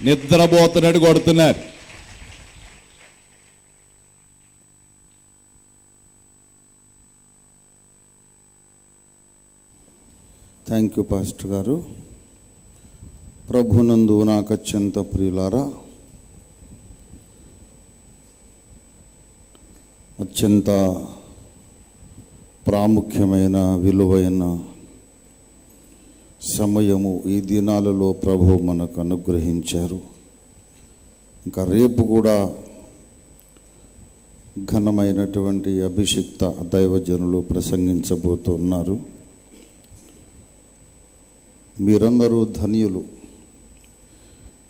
నిద్రపోతున్నట్టు కొడుతున్నారు. Thank you pastor గారు. ప్రభునందు నాకు అత్యంత ప్రియులారా, అత్యంత ప్రాముఖ్యమైన విలువైన సమయము ఈ దినాలలో ప్రభు మనకు అనుగ్రహించారు. ఇంకా రేపు కూడా ఘనమైనటువంటి అభిషిక్త దైవజనులు ప్రసంగించబోతున్నారు. మీరందరూ ధన్యులు.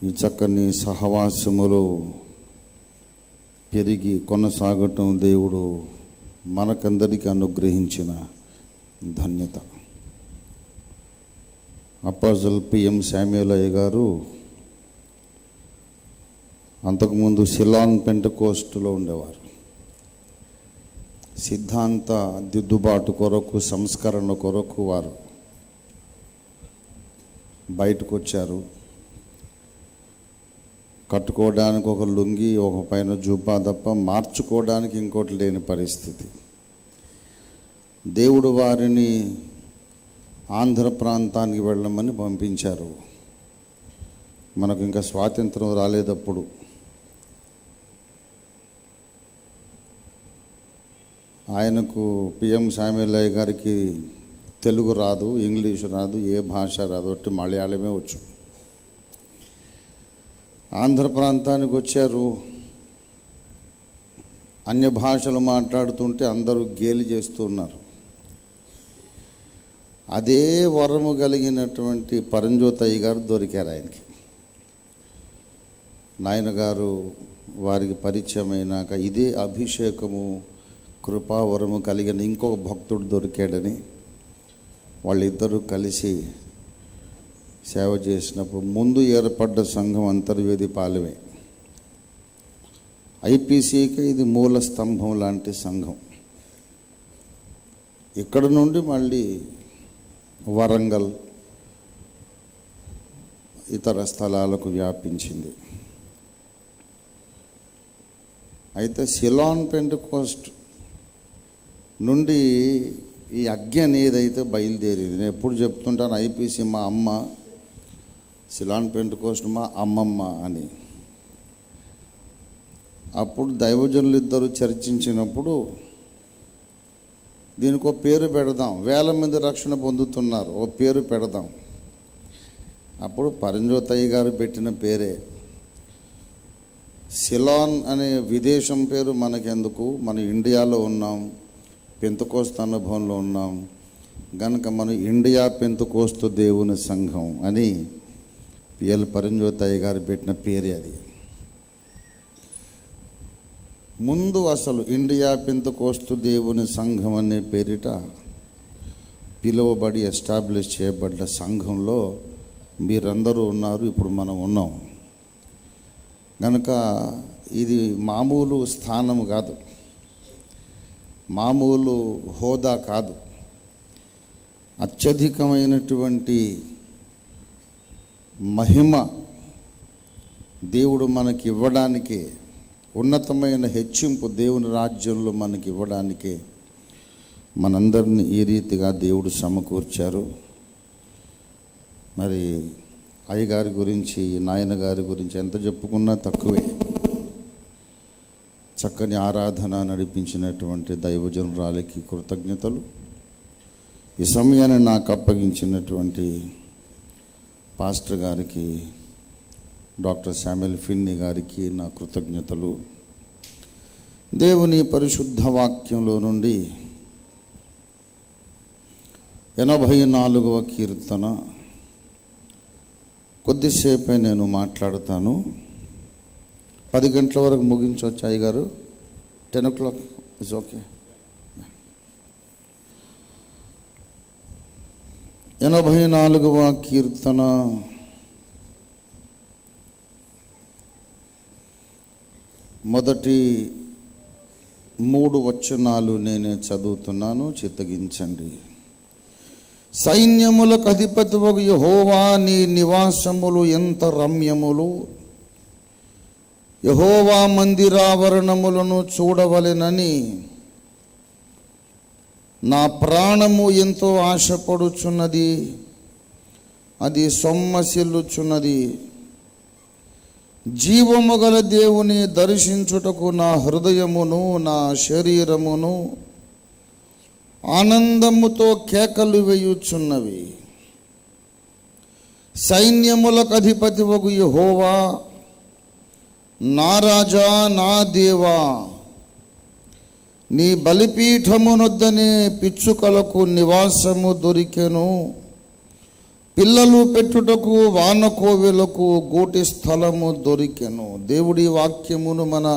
ఈ చక్కని సహవాసములో పెరిగి కొనసాగటం దేవుడు మనకందరికీ అనుగ్రహించిన ధన్యత. అపోస్తల్ పిఎం శామ్యూల్ అయ్య గారు అంతకుముందు సిలాన్ పెంటకోస్టులో ఉండేవారు. సిద్ధాంత దిద్దుబాటు కొరకు, సంస్కరణ కొరకు వారు బయటకు వచ్చారు. కట్టుకోవడానికి ఒక లుంగి, ఒక పైన జుబ్బా తప్ప మార్చుకోవడానికి ఇంకోటి లేని పరిస్థితి. దేవుడు వారిని ఆంధ్ర ప్రాంతానికి వెళ్ళమని పంపించారు. మనకు ఇంకా స్వాతంత్రం రాలేదప్పుడు. ఆయనకు పిఎం శామ్యూల్ అయ్య గారికి తెలుగు రాదు, ఇంగ్లీషు రాదు, ఏ భాష రాదు, ఒట్టి మలయాళమే వచ్చు. ఆంధ్ర ప్రాంతానికి వచ్చారు. అన్య భాషలు మాట్లాడుతుంటే అందరూ గేలి చేస్తున్నారు. అదే వరము కలిగినటువంటి పరంజ్యోతయ్య గారు దొరికారు ఆయనకి. నాయన గారు వారికి పరిచయం అయినాక ఇదే అభిషేకము, కృపావరము కలిగిన ఇంకొక భక్తుడు దొరికాడని వాళ్ళిద్దరూ కలిసి సేవ చేసినప్పుడు ముందు ఏర్పడ్డ సంఘం అంతర్వేది పాలెమే. ఐపీసీకి ఇది మూల స్తంభం లాంటి సంఘం. ఇక్కడ నుండి మళ్ళీ వరంగల్, ఇతర స్థలాలకు వ్యాపించింది. అయితే సిలాన్ పెంటకోస్ట్ నుండి ఈ అగ్ని అనేది బయలుదేరింది. నేను ఎప్పుడు చెప్తుంటాను, ఐపీసీ మా అమ్మ, సిలాన్ పెంటకోస్ట్ మా అమ్మమ్మ అని. అప్పుడు దైవజనులు ఇద్దరు చర్చించినప్పుడు దీనికి ఒక పేరు పెడదాం, వేల మంది రక్షణ పొందుతున్నారు, ఓ పేరు పెడదాం. అప్పుడు పరంజ్యోతయ్య గారు పెట్టిన పేరే. సిలాన్ అనే విదేశం పేరు మనకెందుకు, మన ఇండియాలో ఉన్నాం, పెంతకోస్తు అనుభవంలో ఉన్నాం గనక మనం ఇండియా పెంతకోస్తు దేవుని సంఘం అని పిఎల్ పరంజ్యోతయ్య గారు పెట్టిన పేరే అది. ముందు అసలు ఇండియా పెంతకోస్తు దేవుని సంఘం అనే పేరిట పిలువబడి ఎస్టాబ్లిష్ చేయబడ్డ సంఘంలో మీరందరూ ఉన్నారు, ఇప్పుడు మనం ఉన్నాం. కనుక ఇది మామూలు స్థానం కాదు, మామూలు హోదా కాదు. అత్యధికమైనటువంటి మహిమ దేవుడు మనకి ఇవ్వడానికే, ఉన్నతమైన హెచ్చింపు దేవుని రాజ్యంలో మనకి ఇవ్వడానికే మనందరినీ ఈ రీతిగా దేవుడు సమకూర్చారు. మరి అయ్యగారి గురించి, నాయన గారి గురించి ఎంత చెప్పుకున్నా తక్కువే. చక్కని ఆరాధన నడిపించినటువంటి దైవజనురాలికి కృతజ్ఞతలు. ఈ సమయాన్ని నాకు అప్పగించినటువంటి పాస్టర్ గారికి, డాక్టర్ శామ్యూల్ ఫిన్నీ గారికి నా కృతజ్ఞతలు. దేవుని పరిశుద్ధ వాక్యంలో నుండి 84వ కీర్తన కొద్దిసేపే నేను మాట్లాడతాను. 10 గంటల వరకు ముగించవచ్చు అయ్యగారు. 10 o'clock ఇస్ ఓకే. 84వ కీర్తన మొదటి 3 వచనాలు నేనే చదువుతున్నాను, చిత్తగించండి. సైన్యములకు అధిపతివగు యెహోవా, నీ నివాసములు ఎంత రమ్యములు, యెహోవా మందిరావరణములను చూడవలెనని నా ప్రాణము ఎంతో ఆశపడుచున్నది, అది సొమ్మసిల్లుచున్నది. జీవము గల దేవుని దర్శించుటకు నా హృదయమును నా శరీరమును ఆనందముతో కేకలు వేయుచున్నవి. సైన్యములకు అధిపతి వగు యెహోవా, నా రాజా, నా దేవా, నీ బలిపీఠమునొద్దనే పిచ్చుకలకు నివాసము దొరికెను, పిల్లలు పెట్టుటకు వానకోవెలకు గూటి స్థలము దొరికెను. దేవుడి వాక్యమును మన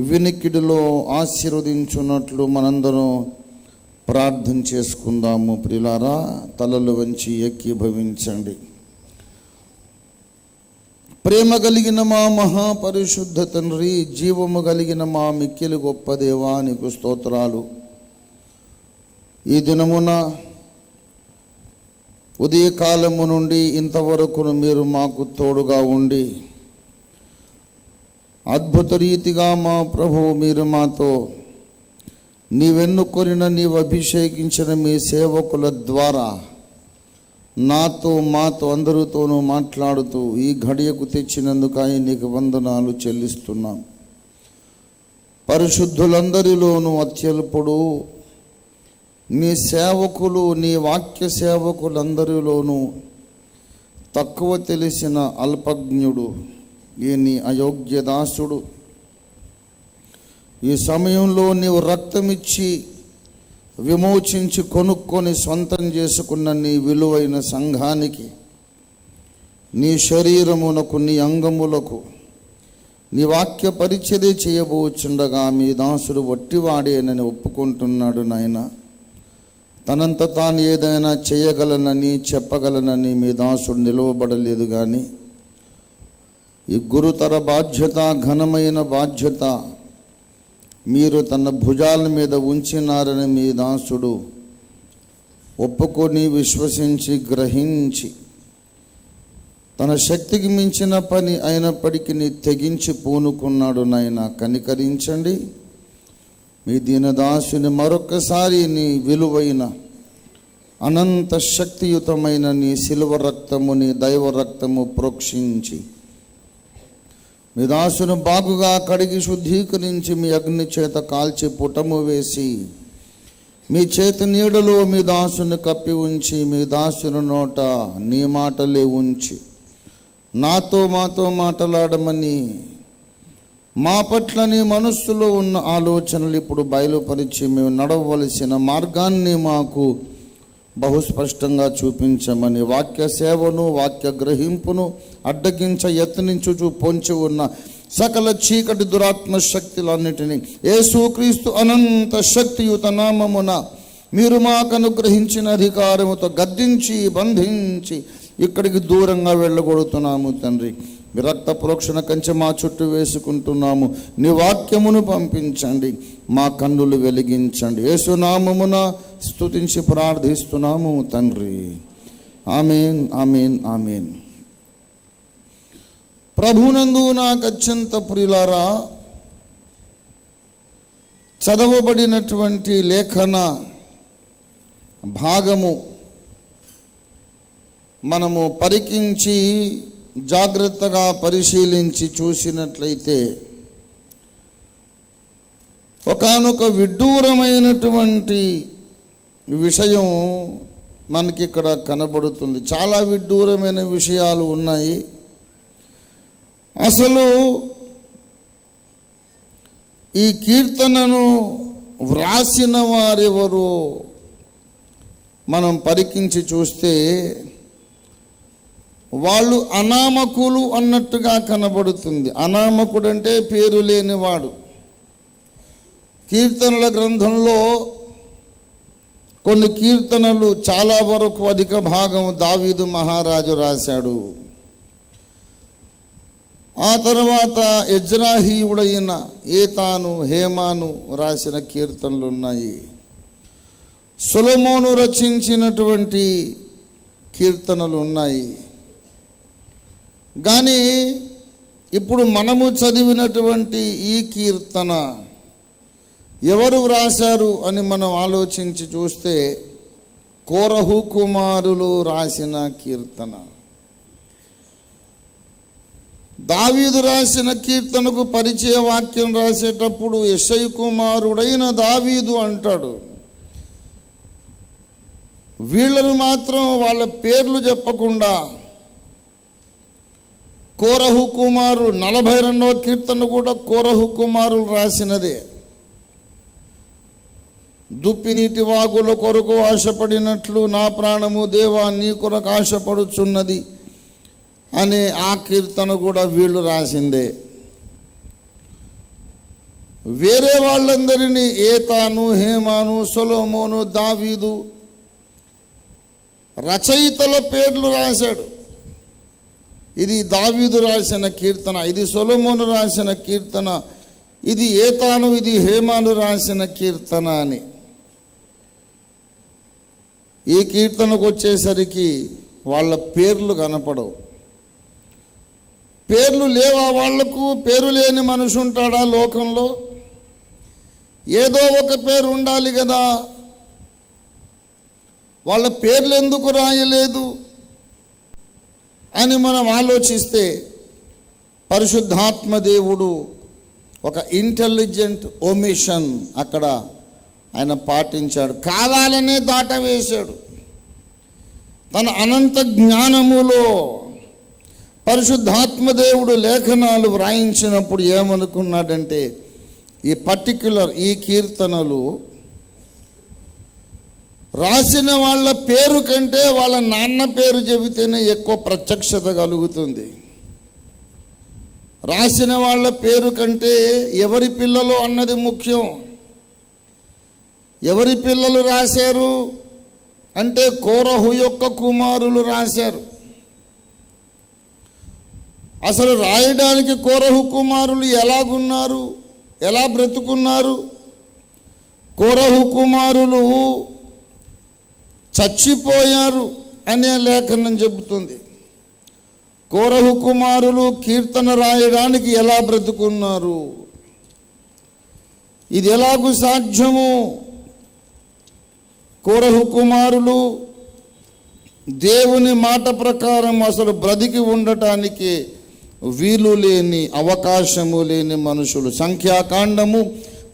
వినికిడిలో ఆశీర్వదించున్నట్లు మనందరం ప్రార్థన చేసుకుందాము. ప్రియులారా, తలలు వంచి ఏకీభవించండి. ప్రేమ కలిగిన మా మహాపరిశుద్ధ తండ్రి, జీవము కలిగిన మా మిక్కిలి గొప్ప దేవా, నీకు స్తోత్రాలు. ఈ దినమున ఉదయకాలము నుండి ఇంతవరకు మీరు మాకు తోడుగా ఉండి అద్భుత రీతిగా మా ప్రభువు మీరు మాతో నీవెన్నుకొనిన నీవు అభిషేకించిన మీ సేవకుల ద్వారా నాతో మాతో అందరితోనూ మాట్లాడుతూ ఈ ఘడియకు తెచ్చినందుకు నీకు వందనాలు చెల్లిస్తున్నాం. పరిశుద్ధులందరిలోనూ అత్యల్పుడు నీ సేవకులు, నీ వాక్య సేవకులందరిలోనూ తక్కువ తెలిసిన అల్పజ్ఞుడు ఈ నీ అయోగ్య దాసుడు ఈ సమయంలో నీవు రక్తమిచ్చి విమోచించి కొనుక్కొని సొంతం చేసుకున్న నీ విలువైన సంఘానికి, నీ శరీరమునకు, నీ అంగములకు నీ వాక్య పరిచర్య చేయబోచుండగా మీ దాసుడు వట్టివాడేనని ఒప్పుకుంటున్నాడు. నాయన, తనంత తాను ఏదైనా చేయగలనని చెప్పగలనని మీ దాసుడు నిలవబడలేదు. కానీ ఈ గురుతర బాధ్యత, ఘనమైన బాధ్యత మీరు తన భుజాల మీద ఉంచినారని మీ దాసుడు ఒప్పుకొని విశ్వసించి గ్రహించి తన శక్తికి మించిన పని అయినప్పటికీ తెగించి పూనుకున్నాడు. నాయన, కనికరించండి. మీ దీనదాసుని మరొకసారి నీ విలువైన అనంత శక్తియుతమైన నీ శిలువ రక్తము, నీ దైవ రక్తము ప్రోక్షించి మీ దాసును బాగుగా కడిగి శుద్ధీకరించి మీ అగ్ని చేత కాల్చి పుటము వేసి మీ చేతి నీడలో మీ దాసుని కప్పి ఉంచి మీ దాసుని నోట నీ మాటలే ఉంచి మాతో మాట్లాడమని మా పట్ల నీ మనస్సులో ఉన్న ఆలోచనలు ఇప్పుడు బయలుపరిచి మేము నడవవలసిన మార్గాన్ని మాకు బహుస్పష్టంగా చూపించమని, వాక్య సేవను, వాక్య గ్రహింపును అడ్డగించ యత్నించుచు పొంచి ఉన్న సకల చీకటి దురాత్మ శక్తులన్నిటినీ యేసుక్రీస్తు అనంత శక్తియుత నామమున మీరు మాకు అనుగ్రహించిన అధికారముతో గద్దించి బంధించి ఇక్కడికి దూరంగా వెళ్ళగొడుతున్నాము. తండ్రి, మీ రక్త ప్రోక్షణ కంచె మా చుట్టూ వేసుకుంటున్నాము. నీ వాక్యమును పంపించండి, మా కన్నులు వెలిగించండి. యేసునామమున స్తుతించి ప్రార్థిస్తున్నాము తండ్రి. ఆమేన్, ఆమేన్, ఆమేన్. ప్రభునందు నాకు అత్యంత ప్రియులారా, చదవబడినటువంటి లేఖన భాగము మనము పరికించి జాగ్రత్తగా పరిశీలించి చూసినట్లయితే ఒకానొక విడ్డూరమైనటువంటి విషయం మనకి ఇక్కడ కనబడుతుంది. చాలా విడ్డూరమైన విషయాలు ఉన్నాయి. అసలు ఈ కీర్తనను వ్రాసిన వారెవరు మనం పరికించి చూస్తే వాళ్ళు అనామకులు అన్నట్టుగా కనబడుతుంది. అనామకుడు అంటే పేరు లేనివాడు. కీర్తనల గ్రంథంలో కొన్ని కీర్తనలు చాలా వరకు అధిక భాగం దావీదు మహారాజు రాశాడు. ఆ తర్వాత ఎజ్రాహీయుడైన ఏతాను, హేమాను రాసిన కీర్తనలు ఉన్నాయి. సొలొమోను రచించినటువంటి కీర్తనలు ఉన్నాయి. కానీ ఇప్పుడు మనము చదివినటువంటి ఈ కీర్తన ఎవరు వ్రాశారు అని మనం ఆలోచించి చూస్తే కోరహు కుమారులు రాసిన కీర్తన. దావీదు రాసిన కీర్తనకు పరిచయ వాక్యం రాసేటప్పుడు యెషయి కుమారుడైన దావీదు అంటాడు. వీళ్ళను మాత్రం వాళ్ళ పేర్లు చెప్పకుండా కోరహు కుమారు 42వ కీర్తన కూడా కోరహు కుమారులు రాసినదే. దుప్పి నీటి వాగుల కొరకు ఆశపడినట్లు నా ప్రాణము దేవా నీ కొరకు ఆశపడుచున్నది అనే ఆ కీర్తన కూడా వీళ్ళు రాసిందే. వేరే వాళ్ళందరినీ ఏతాను, హేమాను, సొలొమోను, దావీదు రచయితల పేర్లు రాశాడు. ఇది దావీదు రాసిన కీర్తన, ఇది సొలొమోను రాసిన కీర్తన, ఇది ఏతాను, ఇది హేమాను రాసిన కీర్తన అని. ఈ కీర్తనకు వచ్చేసరికి వాళ్ళ పేర్లు కనపడవు. పేర్లు లేవా వాళ్లకు? పేరు లేని మనిషి ఉంటాడా లోకంలో? ఏదో ఒక పేరు ఉండాలి కదా. వాళ్ళ పేర్లు ఎందుకు రాయలేదు అని మనం ఆలోచిస్తే పరిశుద్ధాత్మ దేవుడు ఒక ఇంటెలిజెంట్ ఒమిషన్ అక్కడ ఆయన పాటించాడు. కావాలనే దాటవేశాడు. తన అనంత జ్ఞానములో పరిశుద్ధాత్మ దేవుడు లేఖనాలు వ్రాయించినప్పుడు ఏమనుకున్నాడంటే ఈ కీర్తనలు రాసిన వాళ్ళ పేరు కంటే వాళ్ళ నాన్న పేరు చెబితేనే ఎక్కువ ప్రత్యక్షత కలుగుతుంది. రాసిన వాళ్ళ పేరు కంటే ఎవరి పిల్లలు అన్నది ముఖ్యం. ఎవరి పిల్లలు రాశారు అంటే కోరహు యొక్క కుమారులు రాశారు. అసలు రాయడానికి కోరహు కుమారులు ఎలాగున్నారు, ఎలా బ్రతుకున్నారు? కోరహు కుమారులు చచ్చిపోయారు అనే లేఖనం చెబుతుంది. కోరహు కుమారులు కీర్తన రాయడానికి ఎలా బ్రతుకున్నారు? ఇది ఎలాగూ సాధ్యము? కోరహు కుమారులు దేవుని మాట ప్రకారం అసలు బ్రతికి ఉండటానికి వీలు లేని, అవకాశము లేని మనుషులు. సంఖ్యాకాండము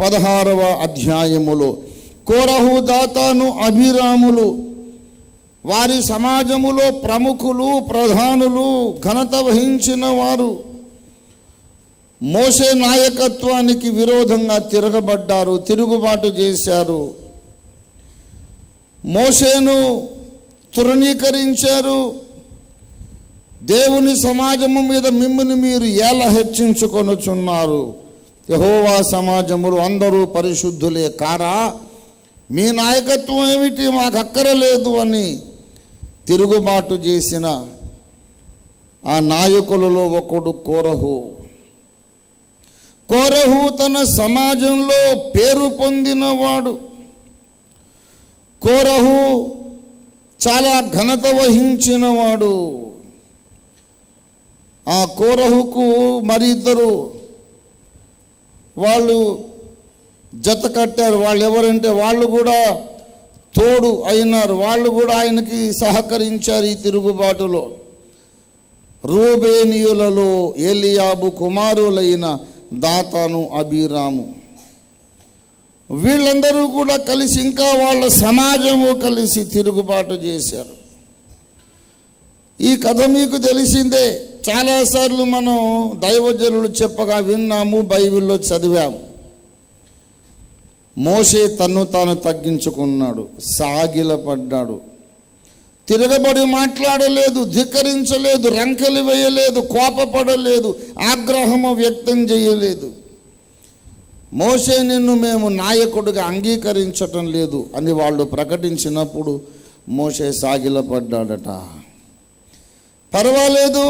16వ అధ్యాయములో కోరహు, దాతాను, అభిరాములు వారి సమాజములో ప్రముఖులు, ప్రధానులు, ఘనత వహించిన వారు మోషే నాయకత్వానికి విరోధంగా తిరగబడ్డారు, తిరుగుబాటు చేశారు. మోషేను తృణీకరించారు. దేవుని సమాజము మీద మిమ్ముని మీరు ఎలా హెచ్చించుకొనుచున్నారు? యెహోవా సమాజములు అందరూ పరిశుద్ధులే కారా? మీ నాయకత్వం ఏమిటి? మాకు అక్కరలేదు అని తిరుగుబాటు చేసిన ఆ నాయకులలో ఒకడు కోరహు. కోరహు తన సమాజంలో పేరు పొందినవాడు. కోరహు చాలా ఘనత వహించినవాడు. ఆ కోరహుకు మరిద్దరు వాళ్ళు జత కట్టారు. వాళ్ళు ఎవరంటే వాళ్ళు కూడా తోడు అయినారు. వాళ్ళు కూడా ఆయనకి సహకరించారు ఈ తిరుగుబాటులో. రూబేనీయులలో ఏలియాబు కుమారులైన దాతాను, అబీరాము వీళ్ళందరూ కూడా కలిసి, ఇంకా వాళ్ళ సమాజము కలిసి తిరుగుబాటు చేశారు. ఈ కథ మీకు తెలిసిందే. చాలాసార్లు మనం దైవజనులు చెప్పగా విన్నాము, బైబిల్లో చదివాము. మోషే తన్ను తాను తగ్గించుకున్నాడు, సాగిలపడ్డాడు, తిరగబడి మాట్లాడలేదు, ధిక్కరించలేదు, రంకెలు వేయలేదు, కోపపడలేదు, ఆగ్రహము వ్యక్తం చేయలేదు. మోషే నిన్ను మేము నాయకుడిగా అంగీకరించటం లేదు అని వాళ్ళు ప్రకటించినప్పుడు మోషే సాగిలపడ్డాడట. పర్వాలేదు,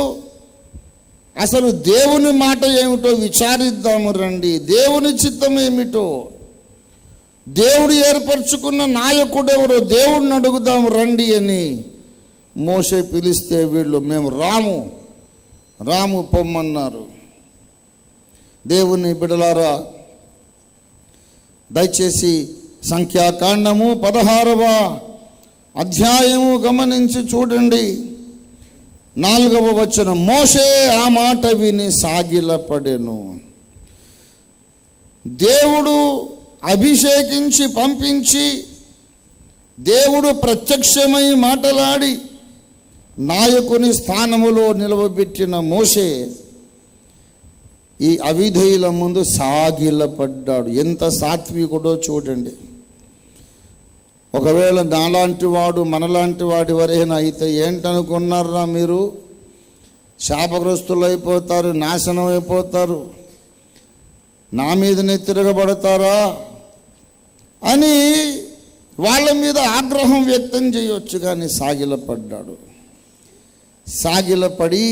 అసలు దేవుని మాట ఏమిటో విచారిద్దాము రండి, దేవుని చిత్తం ఏమిటో, దేవుడు ఏర్పరచుకున్న నాయకుడు ఎవరో దేవుడిని అడుగుదాము రండి అని మోషే పిలిస్తే వీళ్ళు మేము రాము పొమ్మన్నారు. దేవుని బిడ్డలారా, దయచేసి సంఖ్యాకాండము 16వ అధ్యాయము గమనించి చూడండి. 4వ వచనం, మోషే ఆ మాట విని సాగిలపడెను. దేవుడు అభిషేకించి పంపించి, దేవుడు ప్రత్యక్షమై మాటలాడి నాయకుని స్థానములో నిలవబెట్టిన మోషే ఈ అవిధేయుల ముందు సాగిలపడ్డాడు. ఎంత సాత్వికుడో చూడండి. ఒకవేళ నాలాంటి వాడు, మనలాంటి వాడి ఎవరైనా అయితే ఏంటనుకున్నారా మీరు? శాపగ్రస్తులు అయిపోతారు, నాశనం అయిపోతారు, నా మీదనే తిరగబడతారా అని వాళ్ళ మీద ఆగ్రహం వ్యక్తం చేయొచ్చు. కానీ సాగిలపడ్డాడు. సాగిలపడి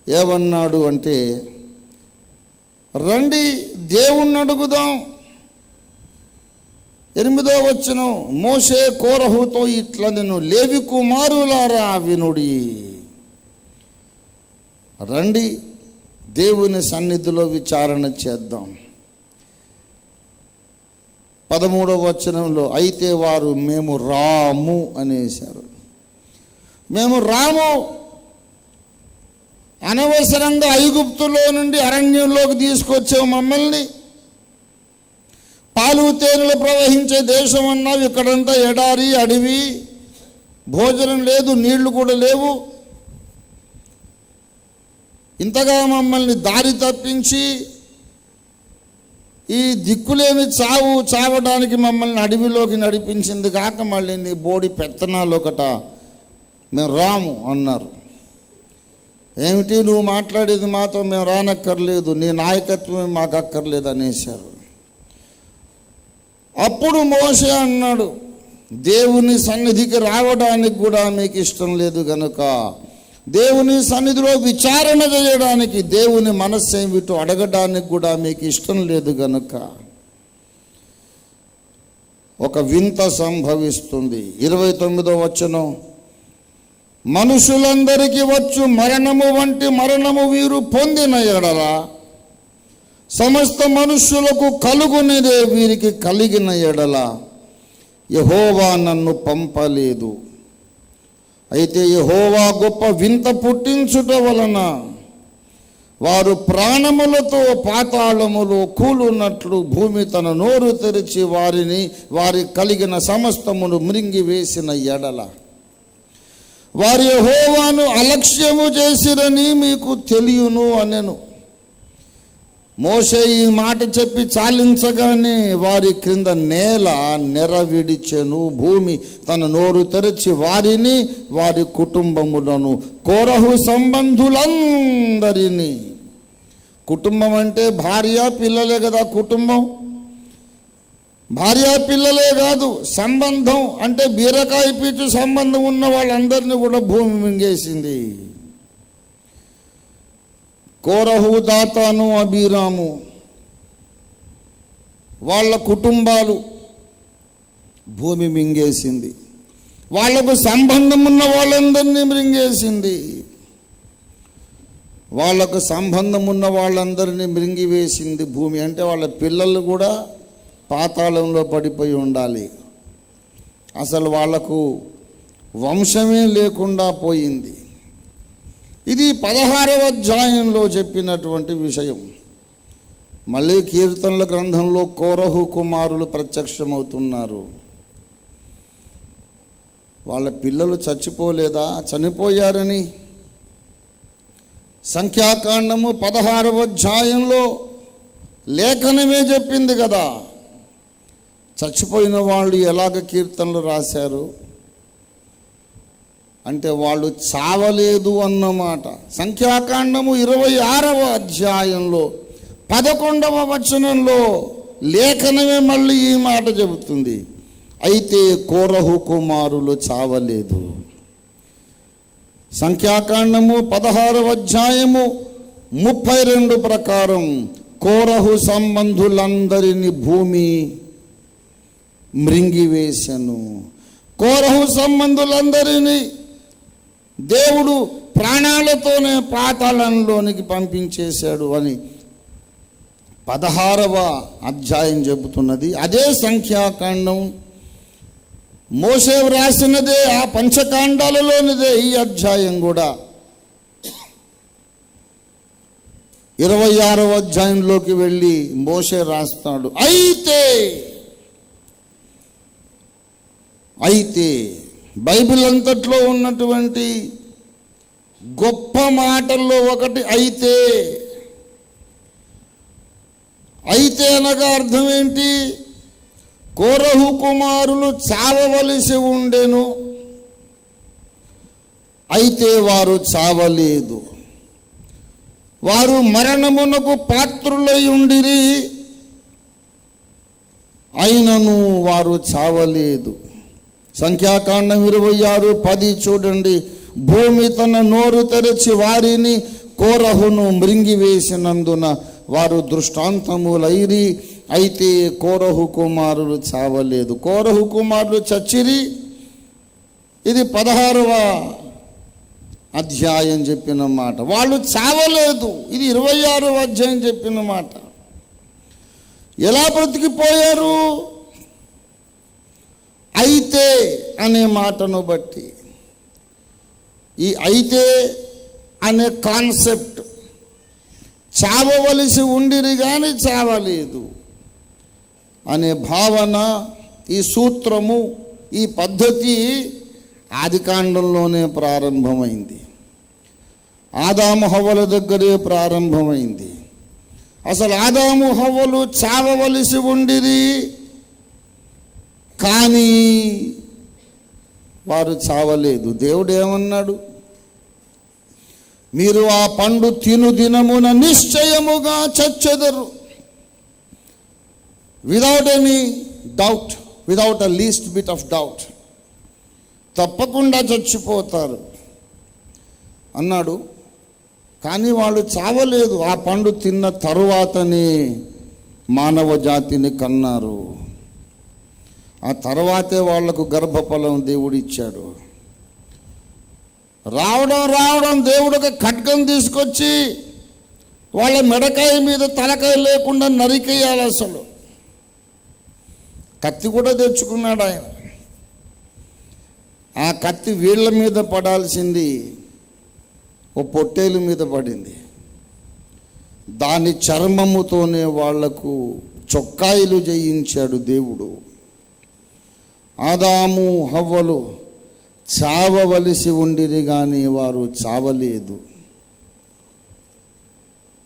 ఏమన్నాడు అంటే, రండి దేవుణ్ణి అడుగుదాం. 8వ వచనం, మోషే కోరహుతో ఇట్లా, నేను లేవి కుమారులారా వినుడి, రండి దేవుని సన్నిధిలో విచారణ చేద్దాం. 13వ వచనంలో, అయితే వారు మేము రాము అనేశారు. మేము రాము, అనవసరంగా ఐగుప్తులో నుండి అరణ్యంలోకి తీసుకొచ్చావు మమ్మల్ని. పాలు తేనెలు ప్రవహించే దేశం అన్నావు, ఇక్కడంతా ఎడారి, అడవి, భోజనం లేదు, నీళ్లు కూడా లేవు. ఇంతగా మమ్మల్ని దారి తప్పించి ఈ దిక్కులేని చావడానికి మమ్మల్ని అడవిలోకి నడిపించింది కాక మళ్ళీ నీ బోడి పెత్తనాలు ఒకట మేము రాము అన్నారు. ఏమిటి నువ్వు మాట్లాడేది మాతో? మేము రానక్కర్లేదు, నీ నాయకత్వమే మాకు అక్కర్లేదు అనేశారు. అప్పుడు మోషే అన్నాడు, దేవుని సన్నిధికి రావడానికి కూడా మీకు ఇష్టం లేదు గనుక, దేవుని సన్నిధిలో విచారణ చేయడానికి, దేవుని మనస్సు ఏమిటో అడగడానికి కూడా మీకు ఇష్టం లేదు గనుక ఒక వింత సంభవిస్తుంది. 29వ వచనం, మనుషులందరికీ వచ్చు మరణము వంటి మరణము వీరు పొందిన ఎడల సమస్త మనుష్యులకు కలుగునిదే వీరికి కలిగిన ఎడల యెహోవా నన్ను పంపలేదు. అయితే యెహోవా గొప్ప వింత పుట్టించుట వలన వారు ప్రాణములతో పాతాళములో కూలున్నట్లు భూమి తన నోరు తెరిచి వారి కలిగిన సమస్తమును మృంగివేసిన ఎడల వారి యెహోవాను అలక్ష్యము చేసిరని మీకు తెలియను అనెను. మోషే ఈ మాట చెప్పి చాలించగానే వారి క్రింద నేల నెరవిడిచెను. భూమి తన నోరు తెరిచి వారిని, వారి కుటుంబములను, కోరహు సంబంధులందరినీ, కుటుంబం అంటే భార్య పిల్లలే కదా కుటుంబం, భార్య పిల్లలే కాదు, సంబంధం అంటే బీరకాయ పీచు సంబంధం ఉన్న వాళ్ళందరినీ కూడా భూమి మింగేసింది. కోరహు, దాతాను, అబీరాము వాళ్ళ కుటుంబాలు భూమి మింగేసింది. వాళ్లకు సంబంధం ఉన్న వాళ్ళందరినీ మృంగేసింది. వాళ్లకు సంబంధం ఉన్న వాళ్ళందరినీ మృంగివేసింది భూమి. అంటే వాళ్ళ పిల్లలు కూడా పాతాళంలో పడిపోయి ఉండాలి. అసలు వాళ్లకు వంశమే లేకుండా పోయింది. ఇది 16వ అధ్యాయంలో చెప్పినటువంటి విషయం. మళ్ళీ కీర్తనల గ్రంథంలో కోరహు కుమారులు ప్రత్యక్షమవుతున్నారు. వాళ్ళ పిల్లలు చచ్చిపోలేదా? చనిపోయారని సంఖ్యాకాండము 16వ అధ్యాయంలో లేఖనమే చెప్పింది కదా. చచ్చిపోయిన వాళ్ళు ఎలాగ కీర్తనలు రాశారు అంటే వాళ్ళు చావలేదు అన్నమాట. సంఖ్యాకాండము 26వ అధ్యాయంలో 11వ వచనంలో లేఖనమే మళ్ళీ ఈ మాట చెబుతుంది, అయితే కోరహు కుమారులు చావలేదు. సంఖ్యాకాండము 16వ అధ్యాయము 32 ప్రకారం కోరహు సంబంధులందరినీ భూమి మృంగివేశను. కోరహు సంబంధులందరినీ దేవుడు ప్రాణాలతోనే పాతాళంలోనికి పంపించేశాడు అని 16వ అధ్యాయం చెబుతున్నది. అదే సంఖ్యాకాండం, మోషే వ్రాసినదే, ఆ పంచకాండాలలోనిదే ఈ అధ్యాయం కూడా. 26వ అధ్యాయంలోకి వెళ్ళి మోషే రాస్తాడు, అయితే బైబిల్ అంతట్లో ఉన్నటువంటి గొప్ప మాటల్లో ఒకటి అయితే అనగా అర్థం ఏంటి? కోరహు కుమారులు చావవలసి ఉండెను, అయితే వారు చావలేదు. వారు మరణమునకు పాత్రులై ఉండిరి, అయినను వారు చావలేదు. సంఖ్యాకాండం 26:10 చూడండి. భూమి తన నోరు తెరచి వారిని కోరహును మృంగివేసినందున వారు దృష్టాంతములైరి, అయితే కోరహు కుమారులు చావలేదు. కోరహు కుమారులు చచ్చిరి. ఇది 16వ అధ్యాయం చెప్పిన మాట. వాళ్ళు చావలేదు. ఇది 26వ అధ్యాయం చెప్పిన మాట. ఎలా బ్రతికిపోయారు? అయితే అనే మాటను బట్టి. ఈ అయితే అనే కాన్సెప్ట్, చావవలసి ఉండిరి కానీ చావలేదు అనే భావన, ఈ సూత్రము, ఈ పద్ధతి ఆదికాండంలోనే ప్రారంభమైంది. ఆదాము హవ్వల దగ్గరే ప్రారంభమైంది. అసలు ఆదాము హవ్వలు చావవలసి ఉండిరి, కానీ వారు చావలేదు. దేవుడు ఏమన్నాడు? మీరు ఆ పండు తిను దినమున నిశ్చయముగా చచ్చెదరు. Without any doubt, without a least bit of doubt, తప్పకుండా చచ్చిపోతారు అన్నాడు. కానీ వాళ్ళు చావలేదు. ఆ పండు తిన్న తరువాతనే మానవ జాతిని కన్నారు. ఆ తర్వాతే వాళ్లకు గర్భఫలం దేవుడిచ్చాడు. రావడం దేవుడు ఒక ఖడ్గం తీసుకొచ్చి వాళ్ళ మెడకాయ మీద తలకాయ లేకుండా నరికేయాలి. అసలు కత్తి కూడా తెచ్చుకున్నాడు ఆయన. ఆ కత్తి వీళ్ళ మీద పడాల్సింది ఓ పొట్టేలు మీద పడింది. దాని చర్మముతోనే వాళ్లకు చొక్కాయిలు చేయించాడు దేవుడు. ఆదాము హవ్వలు చావవలసి ఉండిరి కానీ వారు చావలేదు.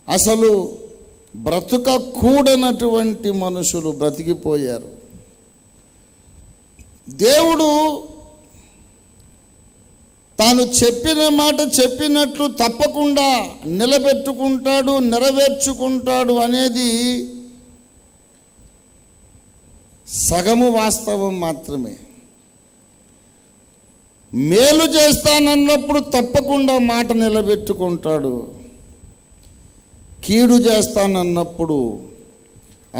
అసలు బ్రతుకకూడనటువంటి మనుషులు బ్రతికిపోయారు. దేవుడు తాను చెప్పిన మాట చెప్పినట్లు తప్పకుండా నిలబెట్టుకుంటాడు, నెరవేర్చుకుంటాడు అనేది సగము వాస్తవం మాత్రమే. మేలు చేస్తానన్నప్పుడు తప్పకుండా మాట నిలబెట్టుకుంటాడు. కీడు చేస్తానన్నప్పుడు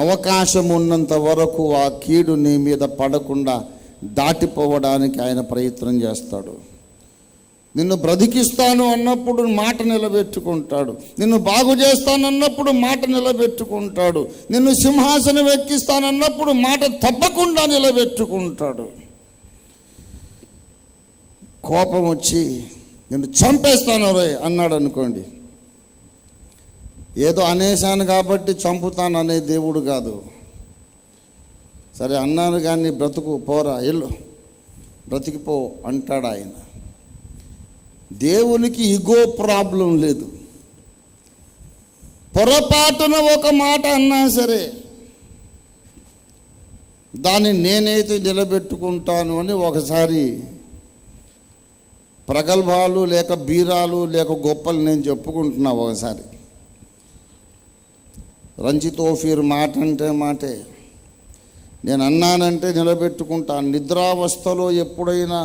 అవకాశం ఉన్నంత వరకు ఆ కీడు నీ మీద పడకుండా దాటిపోవడానికి ఆయన ప్రయత్నం చేస్తాడు. నిన్ను బ్రతికిస్తాను అన్నప్పుడు మాట నిలబెట్టుకుంటాడు. నిన్ను బాగు చేస్తానన్నప్పుడు మాట నిలబెట్టుకుంటాడు. నిన్ను సింహాసనం ఎక్కిస్తానన్నప్పుడు మాట తప్పకుండా నిలబెట్టుకుంటాడు. కోపం వచ్చి నిన్ను చంపేస్తాను రే అన్నాడు అనుకోండి, ఏదో అనేశాను కాబట్టి చంపుతాను అనే దేవుడు కాదు. సరే అన్నాను కానీ బ్రతుకు, పోరా ఎల్లు, బ్రతికిపో అంటాడు ఆయన. దేవునికి ఈగో ప్రాబ్లం లేదు. పొరపాటున ఒక మాట అన్నా సరే దాన్ని నేనైతే నిలబెట్టుకుంటాను అని ఒకసారి ప్రగల్భాలు లేక బీరాలు లేక గొప్పలు నేను చెప్పుకుంటున్నా. ఒకసారి రంజిత్ ఓఫీర్ మాట అంటే మాటే, నేను అన్నానంటే నిలబెట్టుకుంటాను. నిద్రావస్థలో ఎప్పుడైనా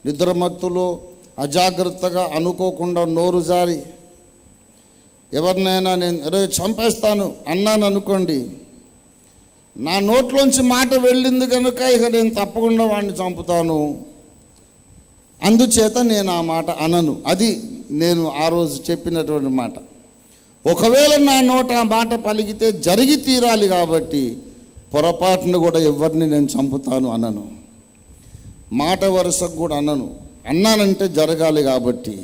నిద్రమత్తులో అజాగ్రత్తగా అనుకోకుండా నోరు జారి ఎవరినైనా నేను చంపేస్తాను అన్నాను అనుకోండి, నా నోట్లోంచి మాట వెళ్ళింది కనుక ఇక నేను తప్పకుండా వాడిని చంపుతాను. అందుచేత నేను ఆ మాట అనను. అది నేను ఆ రోజు చెప్పినటువంటి మాట. ఒకవేళ నా నోట ఆ మాట పలికితే జరిగి తీరాలి కాబట్టి పొరపాటును కూడా ఎవరిని నేను చంపుతాను అనను, మాట వరుసకు కూడా అనను. అన్నానంటే జరగాలి కాబట్టి.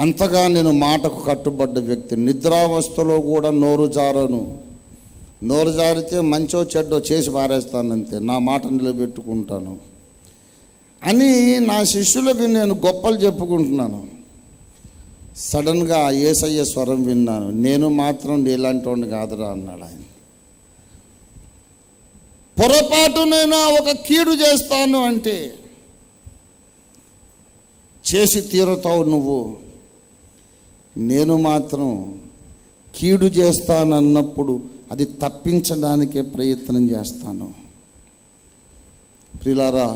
అంతగా నేను మాటకు కట్టుబడ్డ వ్యక్తి. నిద్రావస్థలో కూడా నోరు జారను. నోరు జారితే మంచో చెడ్డో చేసి పారేస్తానంతే, నా మాట నిలబెట్టుకుంటాను అని నా శిష్యులకు నేను గొప్పలు చెప్పుకుంటున్నాను. సడన్గా యేసయ్య స్వరం విన్నాను. నేను మాత్రం నీలాంటి వాడిని కాదురా అన్నాడు ఆయన. పొరపాటునైనా ఒక కీడు చేస్తాను అంటే చేసి తీరుతావు నువ్వు. నేను మాత్రం కీడు చేస్తానన్నప్పుడు అది తప్పించడానికే ప్రయత్నం చేస్తాను. ప్రియులారా,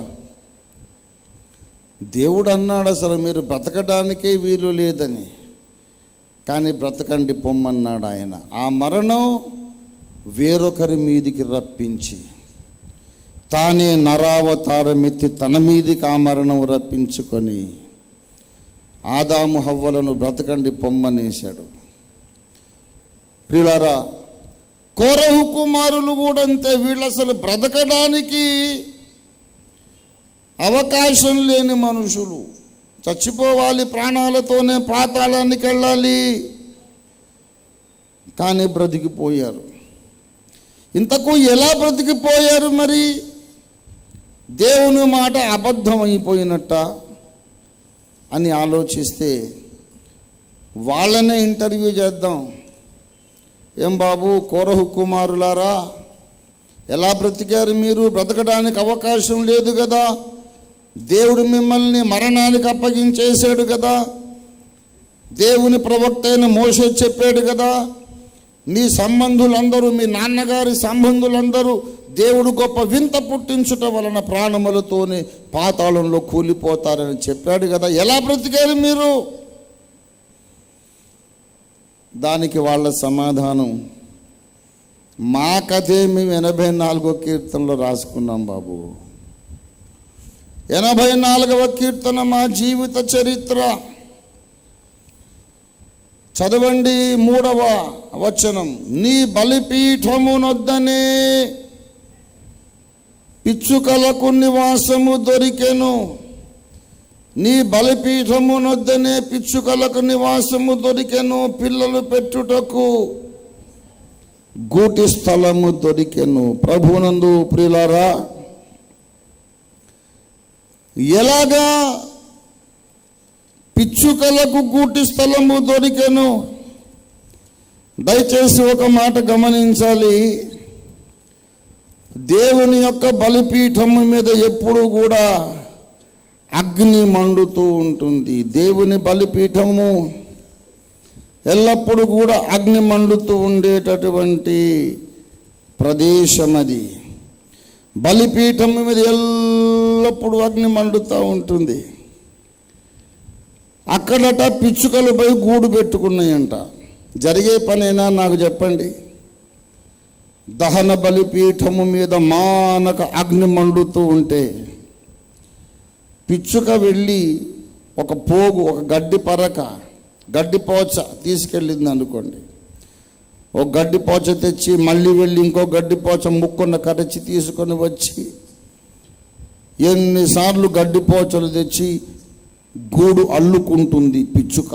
దేవుడు అన్నాడు అసలు మీరు బ్రతకడానికే వీలు లేదని, కానీ బ్రతకండి పొమ్మన్నాడు ఆయన. ఆ మరణం వేరొకరి మీదికి రప్పించి తానే నరావతారమెత్తి తన మీదికి ఆ మరణం రప్పించుకొని ఆదాము హవ్వలను బ్రతకండి పొమ్మనేశాడు. ప్రియులారా, కోరహు కుమారులు కూడా అంతే. వీళ్ళు అసలు బ్రతకడానికి అవకాశం లేని మనుషులు. చచ్చిపోవాలి, ప్రాణాలతోనే పాతాళానికి వెళ్ళాలి, కానీ బ్రతికిపోయారు. ఇంతకు ఎలా బ్రతికిపోయారు మరి? దేవుని మాట అబద్ధం అయిపోయినట్ట అని ఆలోచిస్తే వాళ్ళనే ఇంటర్వ్యూ చేద్దాం. ఏం బాబు, కోరహు కుమారులారా, ఎలా బ్రతికారు మీరు? బ్రతకడానికి అవకాశం లేదు కదా, దేవుడు మిమ్మల్ని మరణానికి అప్పగించేశాడు కదా, దేవుని ప్రవక్త అయిన మోషే చెప్పాడు కదా, నీ సంబంధులందరూ, మీ నాన్నగారి సంబంధులందరూ దేవుడు గొప్ప వింత పుట్టించుట వలన ప్రాణములతోనే పాతాళంలో కూలిపోతారని చెప్పాడు కదా, ఎలా బ్రతికారు మీరు? దానికి వాళ్ళ సమాధానం, మా కథే మేము 84వ కీర్తనలో రాసుకున్నాం బాబు. 84వ కీర్తన మా జీవిత చరిత్ర. చదవండి 3వ వచనం. నీ బలిపీఠమునొద్దనే పిచ్చుకలకు నివాసము దొరికెను. నీ బలిపీఠమునొద్దనే పిచ్చుకలకు నివాసము దొరికెను. పిల్లలు పెట్టుటకు గూటి స్థలము దొరికెను. ప్రభువునందు ప్రియులారా, ఎలాగా పిచ్చుకలకు గూటి స్థలము దొరికెను? దయచేసి ఒక మాట గమనించాలి. దేవుని యొక్క బలిపీఠము మీద ఎప్పుడు కూడా అగ్ని మండుతూ ఉంటుంది. దేవుని బలిపీఠము ఎల్లప్పుడూ కూడా అగ్ని మండుతూ ఉండేటటువంటి ప్రదేశం అది. బలిపీఠం మీద ఎల్లప్పుడూ అగ్ని మండుతూ ఉంటుంది. అక్కడట పిచ్చుకలు పోయి గూడు పెట్టుకున్నాయంట. జరిగే పనేనా నాకు చెప్పండి? దహన బలిపీఠము మీద మానక అగ్ని మండుతూ ఉంటే పిచ్చుక వెళ్ళి ఒక పోగు, ఒక గడ్డి పరక, గడ్డి పోచ తీసుకెళ్ళింది అనుకోండి. ఒక గడ్డి పోచ తెచ్చి మళ్ళీ వెళ్ళి ఇంకో గడ్డి పోచ ముక్కున్న కరచి తీసుకొని వచ్చి ఎన్నిసార్లు గడ్డి పోచలు తెచ్చి గూడు అల్లుకుంటుంది పిచ్చుక.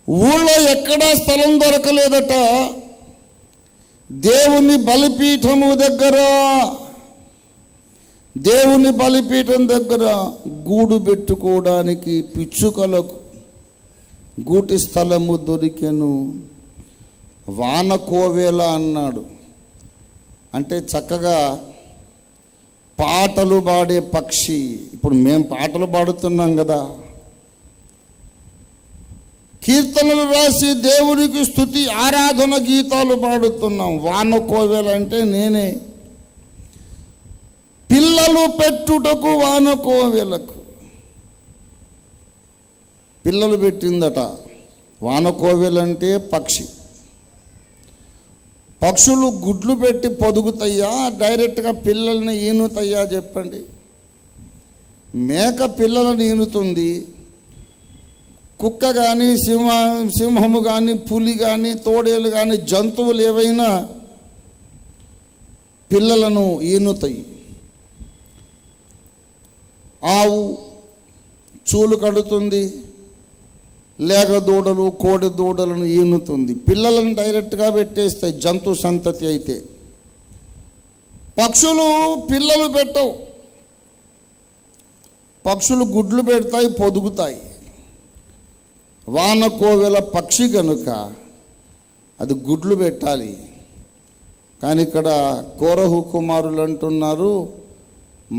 ఊళ్ళో ఎక్కడా స్థలం దొరకలేదట. దేవుని బలిపీఠము దగ్గర, దేవుని బలిపీఠం దగ్గర గూడు పెట్టుకోవడానికి పిచ్చుకలకు గూటి స్థలము దొరికెను. వానకోవేల అన్నాడు. అంటే చక్కగా పాటలు పాడే పక్షి. ఇప్పుడు మేము పాటలు పాడుతున్నాం కదా, కీర్తనలు రాసి దేవునికి స్తుతి ఆరాధన గీతాలు పాడుతున్నాం. వానకోవేల అంటే నేనే. పిల్లలు పెట్టుటకు వానకోవేలకు పిల్లలు పెట్టిందట. వానకోవేలంటే పక్షి. పక్షులు గుడ్లు పెట్టి పొదుగుతాయా, డైరెక్ట్గా పిల్లల్ని ఈనుతాయా చెప్పండి? మేక పిల్లలను ఈనుతుంది, కుక్క కానీ సింహము కానీ పులి కానీ తోడేలు కానీ జంతువులు ఏవైనా పిల్లలను ఈనుతాయి. ఆవు చూలు కడుతుంది, లేగ దూడలు కోడి దూడలను ఈనుతుంది. పిల్లలను డైరెక్ట్గా పెట్టేస్తాయి జంతు సంతతి అయితే. పక్షులు పిల్లలు పెట్టవు. పక్షులు గుడ్లు పెడతాయి, పొదుగుతాయి. వానకోవెల పక్షి కనుక అది గుడ్లు పెట్టాలి. కానీ ఇక్కడ కోరహు కుమారులు అంటున్నారు,